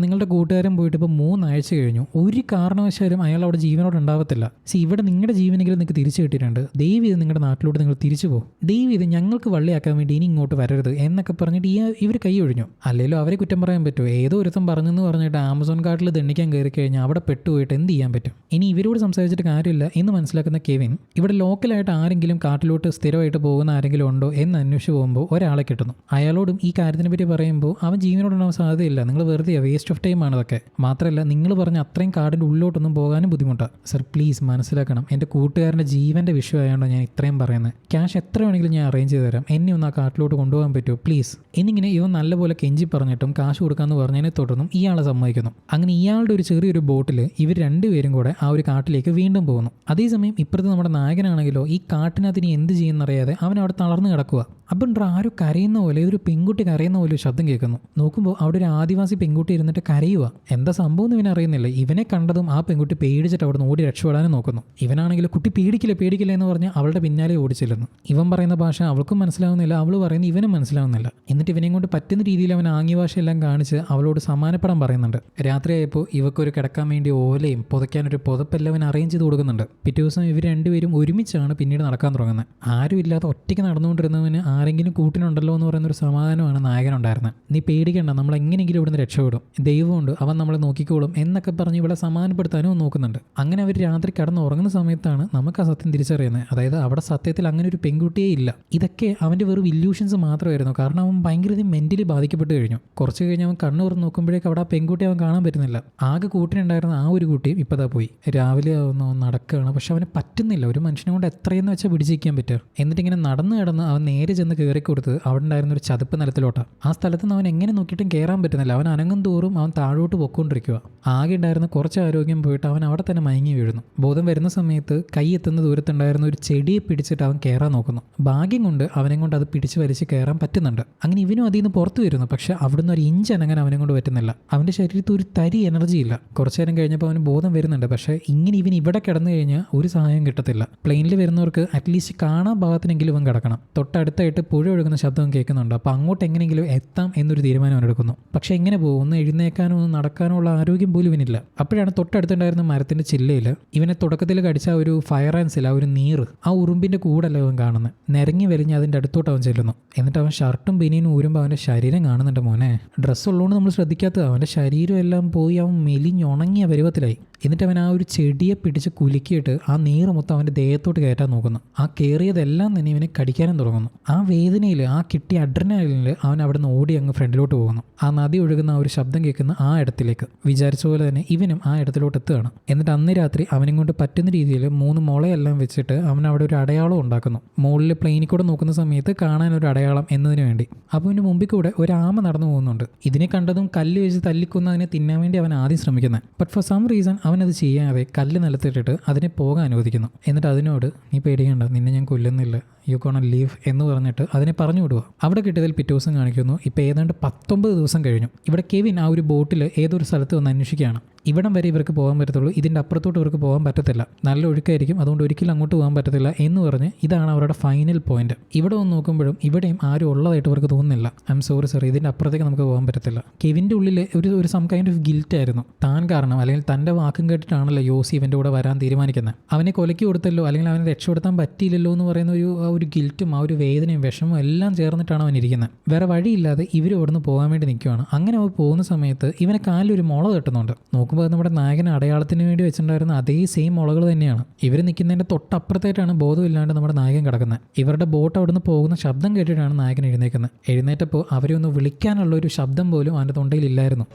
നിങ്ങളുടെ കൂട്ടുകാരൻ പോയിട്ട് ഇപ്പോൾ 3 ആഴ്ച കഴിഞ്ഞു. ഒരു കാരണവശാലും അയാൾ അവിടെ ജീവനോട് ഉണ്ടാവത്തില്ല. ഇവിടെ നിങ്ങളുടെ ജീവനെങ്കിലും നിങ്ങൾക്ക് തിരിച്ചു കിട്ടിയിട്ടുണ്ട്. ദയവ് ഇത് നിങ്ങളുടെ നാട്ടിലോട്ട് നിങ്ങൾ തിരിച്ചു പോകും. ദയവ് ഇത് ഞങ്ങൾക്ക് വള്ളിയാക്കാൻ വേണ്ടി ഇനി ഇങ്ങോട്ട് വരരുത് എന്നൊക്കെ പറഞ്ഞിട്ട് ഇവർ കൈ ഒഴിഞ്ഞു. അല്ലെങ്കിലും അവരെ കുറ്റം പറയാൻ പറ്റുമോ? ഏതോ ഒരുത്തം പറഞ്ഞെന്ന് പറഞ്ഞിട്ട് ആമസോൺ കാട്ടിൽ ദണ്ണിക്കാൻ കയറി കഴിഞ്ഞാൽ അവിടെ പെട്ടുപോയിട്ട് എന്ത് ചെയ്യാൻ പറ്റും? ഇനി ഇവരോട് സംസാരിച്ചിട്ട് കാര്യമില്ല എന്ന് മനസ്സിലാക്കുന്ന കെവിൻ ഇവിടെ ലോക്കലായിട്ട് ആരെങ്കിലും കാട്ടിലോട്ട് സ്ഥിരമായിട്ട് പോകുന്ന ആരെങ്കിലും ഉണ്ടോ എന്ന് അന്വേഷിച്ച് പോകുമ്പോൾ ഒരാളെ കിട്ടുന്നു. അയാളോടും ഈ കാര്യത്തിനെ പറ്റി പറയുമ്പോൾ അവൻ ജീവനോടുണ്ടാവാൻ സാധ്യതയില്ല, നിങ്ങൾ വെറുതെ വേസ്റ്റ് ഓഫ് ടൈം ആണ് അതൊക്കെ. മാത്രമല്ല നിങ്ങൾ പറഞ്ഞ അത്രയും കാടിൻ്റെ ഉള്ളിലോട്ടൊന്നും പോകാനും ബുദ്ധിമുട്ടാണ്. സർ പ്ലീസ് മനസ്സിലാക്കണം, എൻ്റെ കൂട്ടുകാരൻ്റെ ജീവൻ്റെ വിഷയമായതുകൊണ്ട് ഞാൻ ഇത്രയും പറയുന്നത്. ക്യാഷ് എത്ര വേണമെങ്കിലും ഞാൻ അറേഞ്ച് ചെയ്ത് തരാം, എന്നെ ഒന്ന് ആ കാട്ടിലോട്ട് കൊണ്ടുപോകാൻ പറ്റുമോ പ്ലീസ് എന്നിങ്ങനെ ഇവൻ നല്ലപോലെ കെഞ്ചി പറഞ്ഞിട്ടും കാശ് കൊടുക്കാമെന്ന് പറഞ്ഞതിനെ തുടർന്നും ഇയാളെ സമ്മതിക്കുന്നു. അങ്ങനെ ഇയാളുടെ ഒരു ചെറിയൊരു ബോട്ടിൽ ഇവർ രണ്ടുപേരും കൂടെ ആ ഒരു കാട്ടിലേക്ക് വീണ്ടും പോകുന്നു. അതേസമയം ഇപ്പുറത്ത് നമ്മുടെ നായകനാണെങ്കിലോ ഈ കാട്ടിനകത്ത് ഇനി എന്ത് ചെയ്യുന്നറിയാതെ അവൻ അവിടെ തളർന്നു കിടക്കുക. അപ്പം ആരും കരയുന്ന പോലെ, ഒരു പെൺകുട്ടി കരയുന്ന പോലെ ഒരു ശബ്ദം കേൾക്കുന്നു. നോക്കുമ്പോൾ അവിടെ ഒരു ആദിവാസി പെൺകുട്ടി ഇരുന്നിട്ട് കരയുക. എന്താ സംഭവം എന്ന് ഇവനെ അറിയുന്നില്ല. ഇവനെ കണ്ടതും ആ പെൺകുട്ടി പേടിച്ചിട്ട് അവിടെ നിന്ന് ഓടി രക്ഷപ്പെടാനും നോക്കുന്നു. ഇവനാണെങ്കിൽ കുട്ടി പേടിക്കില്ല എന്ന് പറഞ്ഞ് അവളുടെ പിന്നാലെ ഓടിച്ചില്ലെന്ന്. ഇവൻ പറയുന്ന ഭാഷ അവൾക്കും മനസ്സിലാവുന്നില്ല, അവൾ പറയുന്ന ഇവനും മനസ്സിലാവുന്നില്ല. എന്നിട്ട് ഇവനെയും കൊണ്ട് പറ്റുന്ന രീതിയിൽ അവൻ ആംഗ്യ ഭാഷയെല്ലാം കാണിച്ച് അവളോട് സമാനപ്പെടാൻ പറയുന്നുണ്ട്. രാത്രിയായപ്പോൾ ഇവക്കൊരു കിടക്കാൻ വേണ്ടി ഓലയും പുതയ്ക്കാനൊരു പുതപ്പെല്ലാം അവൻ അറേഞ്ച് ചെയ്ത് കൊടുക്കുന്നുണ്ട്. പിറ്റേ ദിവസം ഇവർ രണ്ടുപേരും ഒരുമിച്ചാണ് പിന്നീട് നടക്കാൻ തുടങ്ങുന്നത്. ആരും ഇല്ലാതെ ഒറ്റയ്ക്ക് നടന്നുകൊണ്ടിരുന്നവന് ആരെങ്കിലും കൂട്ടിനുണ്ടല്ലോ എന്ന് പറയുന്നൊരു സമാധാനമാണ് നായകനുണ്ടായിരുന്നത്. നീ പേടിക്കണ്ട, നമ്മൾ എങ്ങനെയെങ്കിലും ഇവിടുന്ന് രക്ഷപ്പെടും, ദൈവമുണ്ട്, അവൻ നമ്മളെ നോക്കിക്കോളും എന്നൊക്കെ പറഞ്ഞ് ഇവിടെ സമാധാനപ്പെടുത്താനും നോക്കുന്നുണ്ട്. അങ്ങനെ അവർ രാത്രി കിടന്ന് ഉറങ്ങുന്ന സമയത്താണ് നമുക്ക് ആ സത്യം തിരിച്ചറിയുന്നത്. അതായത് അവിടെ സത്യത്തിൽ അങ്ങനെ ഒരു പെൺകുട്ടിയേ ഇല്ല. ഇതൊക്കെ അവൻ്റെ വെറും ഇല്യൂഷൻസ് മാത്രമായിരുന്നു. കാരണം അവൻ ഭയങ്കര മെന്റലി ബാധിക്കപ്പെട്ട് കഴിഞ്ഞു. കുറച്ച് കഴിഞ്ഞ് അവൻ കണ്ണു തുറന്ന് നോക്കുമ്പോഴേക്ക് അവിടെ ആ പെൺകുട്ടി അവൻ കാണാൻ പറ്റുന്നില്ല. ആകെ കൂട്ടിനുണ്ടായിരുന്ന ആ ഒരു കുട്ടിയും ഇപ്പതാ പോയി. രാവിലെ ആവുന്നു, നടക്കുകയാണ്. പക്ഷെ അവന് പറ്റുന്നില്ല. ഒരു മനുഷ്യനെ കൊണ്ട് എത്രയെന്ന് വെച്ചാൽ പിടിച്ചിരിക്കാൻ പറ്റുക. എന്നിട്ട് ഇങ്ങനെ നടന്ന് കിടന്ന് അവൻ നേരെ ചെന്ന് കയറി കൊടുത്ത് അവിടെ ഉണ്ടായിരുന്ന ഒരു ചതുപ്പ് നിലത്തിലോട്ടാണ്. ആ സ്ഥലത്ത് നിന്ന് അവൻ എങ്ങനെ നോക്കിയിട്ടും കയറാൻ പറ്റുന്നില്ല. അവൻ അനങ്ങും തോറും അവൻ താഴോട്ട് പൊക്കോണ്ടിരിക്കുക. ആകെ ഉണ്ടായിരുന്ന കുറച്ച് ആരോഗ്യം പോയിട്ട് അവൻ അവിടെ തന്നെ മയങ്ങി വീഴുന്നു. ബോധം വരുന്ന സമയത്ത് കൈ എത്തുന്ന ദൂരത്തുണ്ടായിരുന്ന ഒരു ചെടിയെ പിടിച്ചിട്ട് അവൻ കയറാൻ നോക്കുന്നു. ഭാഗ്യം കൊണ്ട് അവനെ കൊണ്ട് അത് പിടിച്ച് വലിച്ച് കയറാൻ പറ്റുന്നുണ്ട്. അങ്ങനെ ഇവനും അതിൽ നിന്ന് പുറത്തു വരുന്നു. പക്ഷെ അവിടുന്ന് ഒരു ഇഞ്ച് അനങ്ങാൻ അവനെ കൊണ്ട് പറ്റുന്നില്ല. അവൻ്റെ ശരീരത്തിൽ ഒരു തരി എനർജി ഇല്ല. കുറച്ചു നേരം കഴിഞ്ഞപ്പോൾ അവന് ബോധം വരുന്നുണ്ട്. പക്ഷേ ഇങ്ങനെ ഇവൻ ഇവിടെ കിടന്നു കഴിഞ്ഞാൽ ഒരു സഹായം കിട്ടത്തില്ല. പ്ലെയിനിൽ വരുന്നവർക്ക് അറ്റ്ലീസ്റ്റ് കാണാൻ ഭാഗത്തിനെങ്കിലും ഇവൻ കിടക്കണം. തൊട്ടടുത്തായിട്ട് പുഴ ഒഴുകുന്ന ശബ്ദം കേൾക്കുന്നുണ്ട്. അപ്പോൾ അങ്ങോട്ട് എങ്ങനെയെങ്കിലും എത്താം എന്നൊരു തീരുമാനം അവൻ എടുക്കുന്നു. പക്ഷേ എങ്ങനെ പോകും? ഒന്ന് എഴുന്നേക്കാനോ ഒന്ന് നടക്കാനോ ഉള്ള ആരോഗ്യം പോലും ഇവനില്ല. അപ്പോഴാണ് തൊട്ടടുത്തുണ്ടായിരുന്ന മരത്തിൻ്റെ ചില്ലയിൽ ഇവനെ തുടക്കത്തിൽ കടിച്ച ഒരു ഫയർ ആൻസിൽ ആ ഒരു നീറ്, ആ ഉറുമ്പിൻ്റെ കൂടല്ല അവൻ കാണുന്നത്. നിരങ്ങി വലിഞ്ഞ് അതിൻ്റെ അടുത്തോട്ട് അവൻ ചെല്ലുന്നു. എന്നിട്ട് അവൻ ഷർട്ടും ബനിയനും ഊരുമ്പോൾ അവൻ്റെ ശരീരം കാണുന്നുണ്ട്. മോനെ, ഡ്രസ്സ് ഉള്ളതുകൊണ്ട് നമ്മൾ ശ്രദ്ധിക്കാത്തത്. അവൻ്റെ ശരീരം എല്ലാം പോയി അവൻ മെലിഞ്ഞുണങ്ങിയ പരുവത്തിലായി. എന്നിട്ട് അവൻ ആ ഒരു ചെടിയെ പിടിച്ച് കുലുക്കിയിട്ട് ആ നീറ് മൊത്തം അവൻ്റെ ദേഹത്തോട്ട് കയറ്റാൻ നോക്കുന്നു. ആ കയറിയതെല്ലാം തന്നെ ഇവനെ കടിക്കാനും തുടങ്ങുന്നു. ആ വേദനയിൽ, ആ കിട്ടിയ അഡ്രിനാലിനിൽ അവൻ അവിടെ നിന്ന് ഓടി അങ്ങ് ഫ്രണ്ടിലോട്ട് പോകുന്നു. ആ നദി ഒഴുകുന്ന ആ ഒരു ശബ്ദം കേൾക്കുന്ന ആ ഇടത്തിലേക്ക്. വിചാരിച്ച പോലെ തന്നെ ഇവനും ആ ഇടത്തിലോട്ട് എത്തുകയാണ്. എന്നിട്ട് അന്ന് രാത്രി അവനെ കൊണ്ട് പറ്റുന്ന രീതിയിൽ 3 മുളയെല്ലാം വെച്ചിട്ട് അവൻ അവിടെ ഒരു അടയാളം ഉണ്ടാക്കുന്നു. മുകളിൽ പ്ലെയിനിൽ കൂടെ നോക്കുന്ന പോകുന്ന സമയത്ത് കാണാൻ ഒരു അടയാളം എന്നതിന് വേണ്ടി. അപ്പോൾ അവൻ്റെ മുമ്പിൽ കൂടെ ഒരു ആമ നടന്നു പോകുന്നുണ്ട്. ഇതിനെ കണ്ടതും കല്ല് വെച്ച് തല്ലിക്കൊന്ന് അതിനെ തിന്നാൻ വേണ്ടി അവൻ ആദ്യം ശ്രമിക്കുന്നത്. ബട്ട് ഫോർ സം റീസൺ അവനത് ചെയ്യാതെ കല്ല് നിലത്തിട്ടിട്ട് അതിനെ പോകാൻ അനുവദിക്കുന്നു. എന്നിട്ട് അതിനോട് നീ പേടിക്കണ്ട, നിന്നെ ഞാൻ കൊല്ലുന്നില്ല, യു കോൺ ലീവ് എന്ന് പറഞ്ഞിട്ട് അതിനെ പറഞ്ഞു വിടുക. അവിടെ കിട്ടിയതിൽ പിറ്റേ ദിവസം കാണിക്കുന്നു. ഇപ്പോൾ ഏതാണ്ട് 19 ദിവസം കഴിഞ്ഞു. ഇവിടെ കെവിൻ ആ ഒരു ബോട്ടിൽ ഏതൊരു സ്ഥലത്ത് വന്ന് അന്വേഷിക്കുകയാണ്. ഇവിടം വരെ ഇവർക്ക് പോകാൻ പറ്റത്തുള്ളൂ, ഇതിൻ്റെ അപ്പുറത്തോട്ട് ഇവർക്ക് പോകാൻ പറ്റത്തില്ല, നല്ല ഒഴുക്കായിരിക്കും, അതുകൊണ്ട് ഒരിക്കലും അങ്ങോട്ട് പോകാൻ പറ്റത്തില്ല എന്ന് പറഞ്ഞ് ഇതാണ് അവരുടെ ഫൈനൽ പോയിന്റ്. ഇവിടെ വന്ന് നോക്കുമ്പോഴും ഇവിടെയും ആരും ഉള്ളതായിട്ട് ഇവർക്ക് തോന്നുന്നില്ല. ഐ എം സോറി സർ, ഇതിൻ്റെ അപ്പുറത്തേക്ക് നമുക്ക് പോകാൻ പറ്റത്തില്ല. കെവിൻ്റെ ഉള്ളിൽ ഒരു സം കൈൻഡ് ഓഫ് ഗിൽറ്റ് ആയിരുന്നു. താൻ കാരണം അല്ലെങ്കിൽ തൻ്റെ വാക്കും കേട്ടിട്ടാണല്ലോ യോസി ഇവൻ്റെ കൂടെ വരാൻ തീരുമാനിക്കുന്നത്. അവനെ കൊലയ്ക്ക് കൊടുത്തല്ലോ അല്ലെങ്കിൽ അവനെ രക്ഷപ്പെടുത്താൻ പറ്റിയില്ലല്ലോ എന്ന് പറയുന്ന ഒരു ഗിൽറ്റും ആ ഒരു വേദനയും വിഷമവും എല്ലാം ചേർന്നിട്ടാണ് അവൻ ഇരിക്കുന്നത്. വേറെ വഴിയില്ലാതെ ഇവർ ഇവിടുന്ന് പോകാൻ വേണ്ടി നിൽക്കുകയാണ്. അങ്ങനെ അവർ പോകുന്ന സമയത്ത് ഇവനെ കാലിലൊരു മുള തട്ടുന്നുണ്ട്. നോക്കുമ്പോൾ നമ്മുടെ നായകൻ അടയാളത്തിന് വേണ്ടി വെച്ചിട്ടുണ്ടായിരുന്ന അതേ സെയിം മുളകൾ തന്നെയാണ്. ഇവർ നിൽക്കുന്നതിൻ്റെ തൊട്ടപ്പുറത്തായിട്ടാണ് ബോധമില്ലാണ്ട് നമ്മുടെ നായകൻ കിടക്കുന്നത്. ഇവരുടെ ബോട്ട് അവിടുന്ന് പോകുന്ന ശബ്ദം കേട്ടിട്ടാണ് നായകൻ എഴുന്നേക്കുന്നത്. എഴുന്നേറ്റപ്പോൾ അവരെ ഒന്ന് വിളിക്കാനുള്ള ഒരു ശബ്ദം പോലും അവൻ്റെ തൊണ്ടയിലില്ലായിരുന്നു.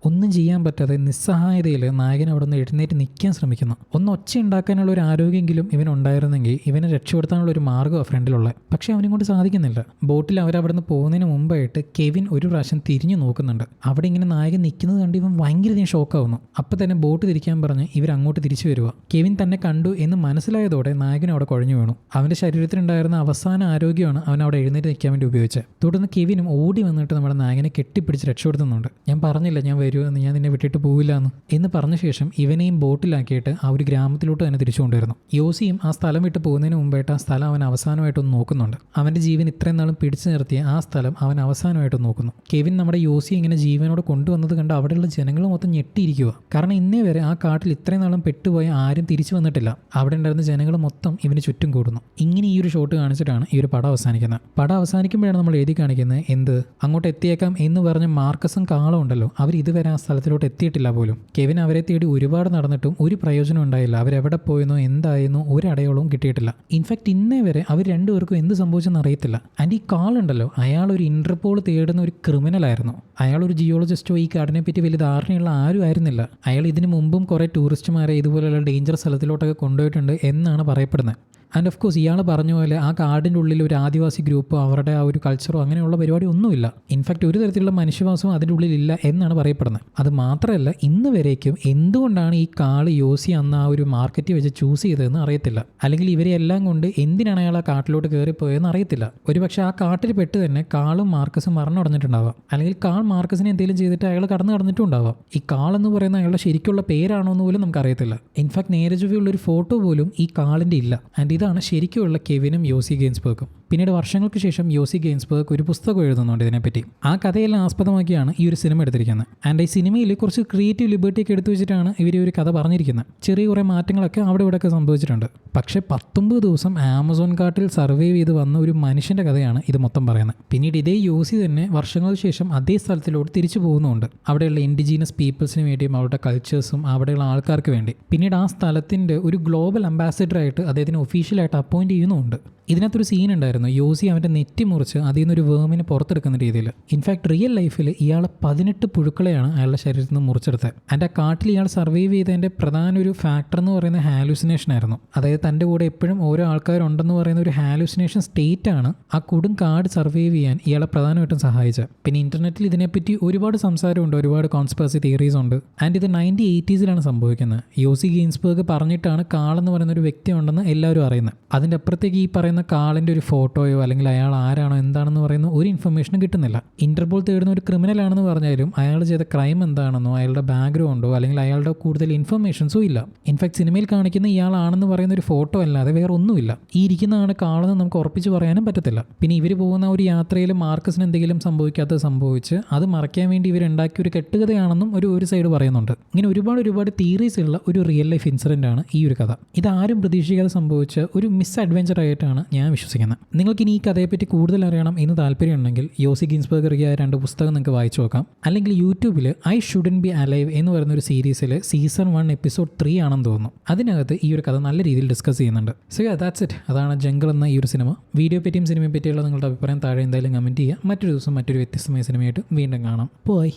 ഒന്നും ചെയ്യാൻ പറ്റാതെ നിസ്സഹായതയിൽ നായകൻ അവിടെ നിന്ന് എഴുന്നേറ്റ് നിൽക്കാൻ ശ്രമിക്കുന്നു. ഒന്ന് ഒച്ച ഉണ്ടാക്കാനുള്ള ഒരു ആരോഗ്യമെങ്കിലും ഇവനുണ്ടായിരുന്നെങ്കിൽ ഇവനെ രക്ഷപ്പെടുത്താനുള്ള ഒരു മാർഗ്ഗം ഫ്രണ്ടിലുള്ള. പക്ഷേ അവനെ കൊണ്ട് സാധിക്കുന്നില്ല. ബോട്ടിൽ അവരവിടെ നിന്ന് പോകുന്നതിന് മുമ്പായിട്ട് കെവിൻ ഒരു പ്രാവശ്യം തിരിഞ്ഞു നോക്കുന്നുണ്ട്. അവിടെ ഇങ്ങനെ നായകൻ നിൽക്കുന്നത് കണ്ട് ഇവൻ ഭയങ്കര ഷോക്കാവുന്നു. അപ്പം തന്നെ ബോട്ട് തിരിക്കാൻ പറഞ്ഞ് ഇവരങ്ങോട്ട് തിരിച്ചു വരിക. കെവിൻ തന്നെ കണ്ടു എന്ന് മനസ്സിലായതോടെ നായകൻ അവിടെ കുഴഞ്ഞു വീണു. അവൻ്റെ ശരീരത്തിലുണ്ടായിരുന്ന അവസാന ആരോഗ്യമാണ് അവൻ അവിടെ എഴുന്നേറ്റ് നിൽക്കാൻ വേണ്ടി ഉപയോഗിച്ചത്. തുടർന്ന് കെവിനും ഓടി വന്നിട്ട് നമ്മുടെ നായകനെ കെട്ടിപ്പിടിച്ച് രക്ഷപ്പെടുത്തുന്നുണ്ട്. ഞാൻ പറഞ്ഞില്ല ഞാൻ വരുമെന്ന്, ഞാൻ നിന്നെ വിട്ടിട്ട് പോവില്ല എന്ന് പറഞ്ഞ ശേഷം ഇവനെയും ബോട്ടിലാക്കിയിട്ട് ആ ഒരു ഗ്രാമത്തിലോട്ട് തന്നെ തിരിച്ചു കൊണ്ടുവരുന്നു. യോസിയും ആ സ്ഥലം വിട്ട് പോകുന്നതിന് മുമ്പായിട്ട് ആ സ്ഥലം അവൻ അവസാനമായിട്ടൊന്ന് നോക്കുന്നുണ്ട്. അവൻ്റെ ജീവൻ ഇത്രയും നാളും പിടിച്ചു നിർത്തിയ ആ സ്ഥലം അവൻ അവസാനമായിട്ട് നോക്കുന്നു. കെവിൻ നമ്മുടെ യോസി ഇങ്ങനെ ജീവനോട് കൊണ്ടുവന്നത് കണ്ട് അവിടെയുള്ള ജനങ്ങൾ മൊത്തം ഞെട്ടിയിരിക്കുക. കാരണം ഇന്നേ വരെ ആ കാട്ടിൽ ഇത്രയും നാളും പെട്ടുപോയ ആരും തിരിച്ചു വന്നിട്ടില്ല. അവിടെ ഉണ്ടായിരുന്ന ജനങ്ങൾ മൊത്തം ഇവന് ചുറ്റും കൂടുന്നു. ഇങ്ങനെ ഈ ഒരു ഷോട്ട് കാണിച്ചിട്ടാണ് ഈ ഒരു പടം അവസാനിക്കുന്നത്. പടം അവസാനിക്കുമ്പോഴാണ് നമ്മൾ എഴുതി കാണിക്കുന്നത് എന്ത് അങ്ങോട്ട് എത്തിയേക്കാം എന്ന് പറഞ്ഞ മാർക്കസും കാളും ഉണ്ടല്ലോ, അവർ ഇതുവരെ ആ സ്ഥലത്തിലോട്ട് എത്തിയിട്ടില്ല പോലും. കെവിൻ അവരെ തേടി ഒരുപാട് നടന്നിട്ടും ഒരു പ്രയോജനം ഉണ്ടായില്ല. അവരെവിടെ പോയെന്നോ എന്തായെന്നോ ഒരു അടയാളവും കിട്ടിയിട്ടില്ല. ഇൻഫാക്ട് ഇന്നേ വരെ അവർ രണ്ടുപേർക്കും എന്ത് സംഭവിച്ചെന്ന് അറിയത്തില്ല. ആൻഡ് ഈ കാളുണ്ടല്ലോ, അയാൾ ഒരു ഇന്റർപോൾ തേടുന്ന ഒരു ക്രിമിനൽ ആയിരുന്നു. അയാൾ ഒരു ജിയോളജിസ്റ്റോ ഈ കാടിനെ പറ്റി വലിയ ധാരണയുള്ള ആരും ആയിരുന്നില്ല. അയാൾ ഇതിനു മുമ്പും കുറേ ടൂറിസ്റ്റുമാരെ ഇതുപോലെയുള്ള ഡേഞ്ചർ സ്ഥലത്തിലോട്ടൊക്കെ കൊണ്ടുപോയിട്ടുണ്ട് എന്നാണ് പറയപ്പെടുന്നത്. ആൻഡ് ഓഫ് കോഴ്സ് ഇയാൾ പറഞ്ഞ പോലെ ആ കാടിൻ്റെ ഉള്ളിൽ ഒരു ആദിവാസി ഗ്രൂപ്പോ അവരുടെ ആ ഒരു കൾച്ചറോ അങ്ങനെയുള്ള പരിപാടി ഒന്നുമില്ല. ഇൻഫാക്ട് ഒരു തരത്തിലുള്ള മനുഷ്യവാസവും അതിൻ്റെ ഉള്ളിലില്ല എന്നാണ് പറയപ്പെടുന്നത്. അത് മാത്രമല്ല ഇന്ന് വരേക്കും എന്തുകൊണ്ടാണ് ഈ കാള് യോസി അന്ന് ആ ഒരു മാർക്കറ്റിൽ വെച്ച് ചൂസ് ചെയ്തതെന്ന് അറിയത്തില്ല. അല്ലെങ്കിൽ ഇവരെ എല്ലാം കൊണ്ട് എന്തിനാണ് അയാൾ ആ കാട്ടിലോട്ട് കയറിപ്പോയതെന്ന് അറിയത്തില്ല. ഒരുപക്ഷെ ആ കാട്ടിൽ പെട്ട് തന്നെ കാളും മാർക്കസും മരണമടഞ്ഞിട്ടുണ്ടാവാം. അല്ലെങ്കിൽ കാൾ മാർക്കസിനെ എന്തെങ്കിലും ചെയ്തിട്ട് അയാൾ കടന്നിട്ടും ഉണ്ടാവാം. ഈ കാളെന്ന് പറയുന്ന അയാളുടെ ശരിക്കുള്ള പേരാണോ എന്ന് പോലും നമുക്കറിയത്തില്ല. ഇൻഫാക്ട് നേരെ ചൊവ്വയുള്ള ഒരു ഫോട്ടോ പോലും ഈ കാളിൻ്റെ ഇല്ല. ആൻഡ് ഇതാണ് ശരിക്കുള്ള കെവിനും യോസി ഗെയിൻസ്ബർഗും. പിന്നീട് വർഷങ്ങൾക്ക് ശേഷം യോസി ഗെയിൻസ്ബർഗ് ഒരു പുസ്തകം എഴുതുന്നുണ്ട് ഇതിനെപ്പറ്റി. ആ കഥയെല്ലാം ആസ്പദമാക്കിയാണ് ഈ ഒരു സിനിമ എടുത്തിരിക്കുന്നത്. ആൻഡ് ഈ സിനിമയിൽ കുറച്ച് ക്രിയേറ്റീവ് ലിബർട്ടിയൊക്കെ എടുത്തു വെച്ചിട്ടാണ് ഇവർ ഒരു കഥ പറഞ്ഞിരിക്കുന്നത്. ചെറിയ കുറേ മാറ്റങ്ങളൊക്കെ അവിടെ ഇവിടെയൊക്കെ സംഭവിച്ചിട്ടുണ്ട്. പക്ഷേ 19 ദിവസം ആമസോൺ കാട്ടിൽ സർവൈവ് ചെയ്ത് വന്ന ഒരു മനുഷ്യൻ്റെ കഥയാണ് ഇത് മൊത്തം പറയുന്നത്. പിന്നീട് ഇതേ യോസി തന്നെ വർഷങ്ങൾക്ക് ശേഷം അതേ സ്ഥലത്തിലോട്ട് തിരിച്ചു പോകുന്നുണ്ട്. അവിടെയുള്ള ഇൻഡിജീനസ് പീപ്പിൾസിന് വേണ്ടിയും അവരുടെ കൾച്ചേഴ്സും അവിടെയുള്ള ആൾക്കാർക്ക് വേണ്ടി. പിന്നീട് ആ സ്ഥലത്തിൻ്റെ ഒരു ഗ്ലോബൽ അംബാസിഡറായിട്ട് അദ്ദേഹത്തിന് ഒഫീഷ്യലായിട്ട് അപ്പോയിൻറ്റ് ചെയ്യുന്നുമുണ്ട്. ഇതിനകത്തൊരു സീൻ ഉണ്ടായിരുന്നു. യോസി അവൻ്റെ നെറ്റി മുറിച്ച് അതിൽ നിന്നൊരു വേമിനെ പുറത്തെടുക്കുന്ന രീതിയിൽ. ഇൻഫാക്ട് റിയൽ ലൈഫിൽ ഇയാൾ 18 പുഴുക്കളെയാണ് അയാളുടെ ശരീരത്തിൽ നിന്ന് മുറിച്ചെടുത്തത്. ആൻഡ് ആ കാട്ടിൽ ഇയാൾ സർവൈവ് ചെയ്തതിൻ്റെ പ്രധാന ഒരു ഫാക്ടർ എന്ന് പറയുന്നത് ഹാലൂസിനേഷൻ ആയിരുന്നു. അതായത് തൻ്റെ കൂടെ എപ്പോഴും ഓരോ ആൾക്കാരുണ്ടെന്ന് പറയുന്ന ഒരു ഹാലൂസിനേഷൻ സ്റ്റേറ്റ് ആണ് ആ കൊടും കാട് സർവൈവ് ചെയ്യാൻ ഇയാളെ പ്രധാനമായിട്ടും സഹായിച്ചത്. പിന്നെ ഇൻ്റർനെറ്റിൽ ഇതിനെപ്പറ്റി ഒരുപാട് സംസാരമുണ്ട്, ഒരുപാട് കോൺസ്പിറസി തിയറീസ് ഉണ്ട്. ആൻഡ് ഇത് 1980s സംഭവിക്കുന്നത്. യോസി ഗെയിൻസ്ബർഗ് പറഞ്ഞിട്ടാണ് കാളെന്ന് പറയുന്ന ഒരു വ്യക്തി ഉണ്ടെന്ന് എല്ലാവരും അറിയുന്നത്. അതിൻ്റെ അപ്പുറത്തേക്ക് ഈ പറയുന്ന കാളിൻ്റെ ഒരു ഫോട്ടോയോ അല്ലെങ്കിൽ അയാൾ ആരാണോ എന്താണെന്ന് പറയുന്ന ഒരു ഇൻഫർമേഷനും കിട്ടുന്നില്ല. ഇന്റർപോൾ തേടുന്ന ഒരു ക്രിമിനൽ ആണെന്ന് പറഞ്ഞാലും അയാൾ ചെയ്ത ക്രൈം എന്താണെന്നോ അയാളുടെ ബാക്ക്ഗ്രൗണ്ടോ അല്ലെങ്കിൽ അയാളുടെ കൂടുതൽ ഇൻഫർമേഷൻസോ ഇല്ല. ഇൻഫാക്ട് സിനിമയിൽ കാണിക്കുന്ന ഇയാളാണെന്ന് പറയുന്ന ഒരു ഫോട്ടോ അല്ലാതെ വേറെ ഒന്നുമില്ല. ഈ ഇരിക്കുന്നതാണ് കാളെന്ന് നമുക്ക് ഉറപ്പിച്ച് പറയാനും പറ്റത്തില്ല. പിന്നെ ഇവർ പോകുന്ന ഒരു യാത്രയിൽ മാർക്കസിന് എന്തെങ്കിലും സംഭവിക്കാത്തത് സംഭവിച്ച് അത് മറയ്ക്കാൻ വേണ്ടി ഇവരുണ്ടാക്കിയ ഒരു കെട്ടുകഥയാണെന്നും ഒരു സൈഡ് പറയുന്നുണ്ട്. ഇങ്ങനെ ഒരുപാട് തിയറീസ് ഉള്ള ഒരു റിയൽ ലൈഫ് ഇൻസിഡൻ്റ് ആണ് ഈ ഒരു കഥ. ഇതാരും പ്രതീക്ഷിക്കാതെ സംഭവിച്ച ഒരു മിസ് അഡ്വഞ്ചർ ആയിട്ടാണ് ഞാൻ വിശ്വസിക്കുന്നത്. നിങ്ങൾക്ക് ഇനി ഈ കഥയെപ്പറ്റി കൂടുതൽ അറിയണം എന്ന് താല്പര്യമുണ്ടെങ്കിൽ യോസി ഗിൻസ്ബർഗ് ഇറക്കിയ 2 പുസ്തകം നിങ്ങൾക്ക് വായിച്ചു നോക്കാം. അല്ലെങ്കിൽ യൂട്യൂബിൽ ഐ ഷുഡൻറ്റ് ബി അലൈവ് എന്ന് പറയുന്ന ഒരു സീരീസിൽ സീസൺ 1 എപ്പിസോഡ് 3 ആണെന്ന് തോന്നുന്നു. അതിനകത്ത് ഈ ഒരു കഥ നല്ല രീതിയിൽ ഡിസ്കസ് ചെയ്യുന്നുണ്ട്. So that's it. അതാണ് ജംഗിൾ എന്ന ഈ ഒരു സിനിമ. വീഡിയോ പറ്റിയും സിനിമയെ പറ്റിയുള്ള നിങ്ങളുടെ അഭിപ്രായം താഴെ എന്തായാലും കമൻറ്റ് ചെയ്യുക. മറ്റൊരു ദിവസം മറ്റൊരു വ്യത്യസ്തമായ സിനിമയായിട്ട് വീണ്ടും കാണാം. പോയി.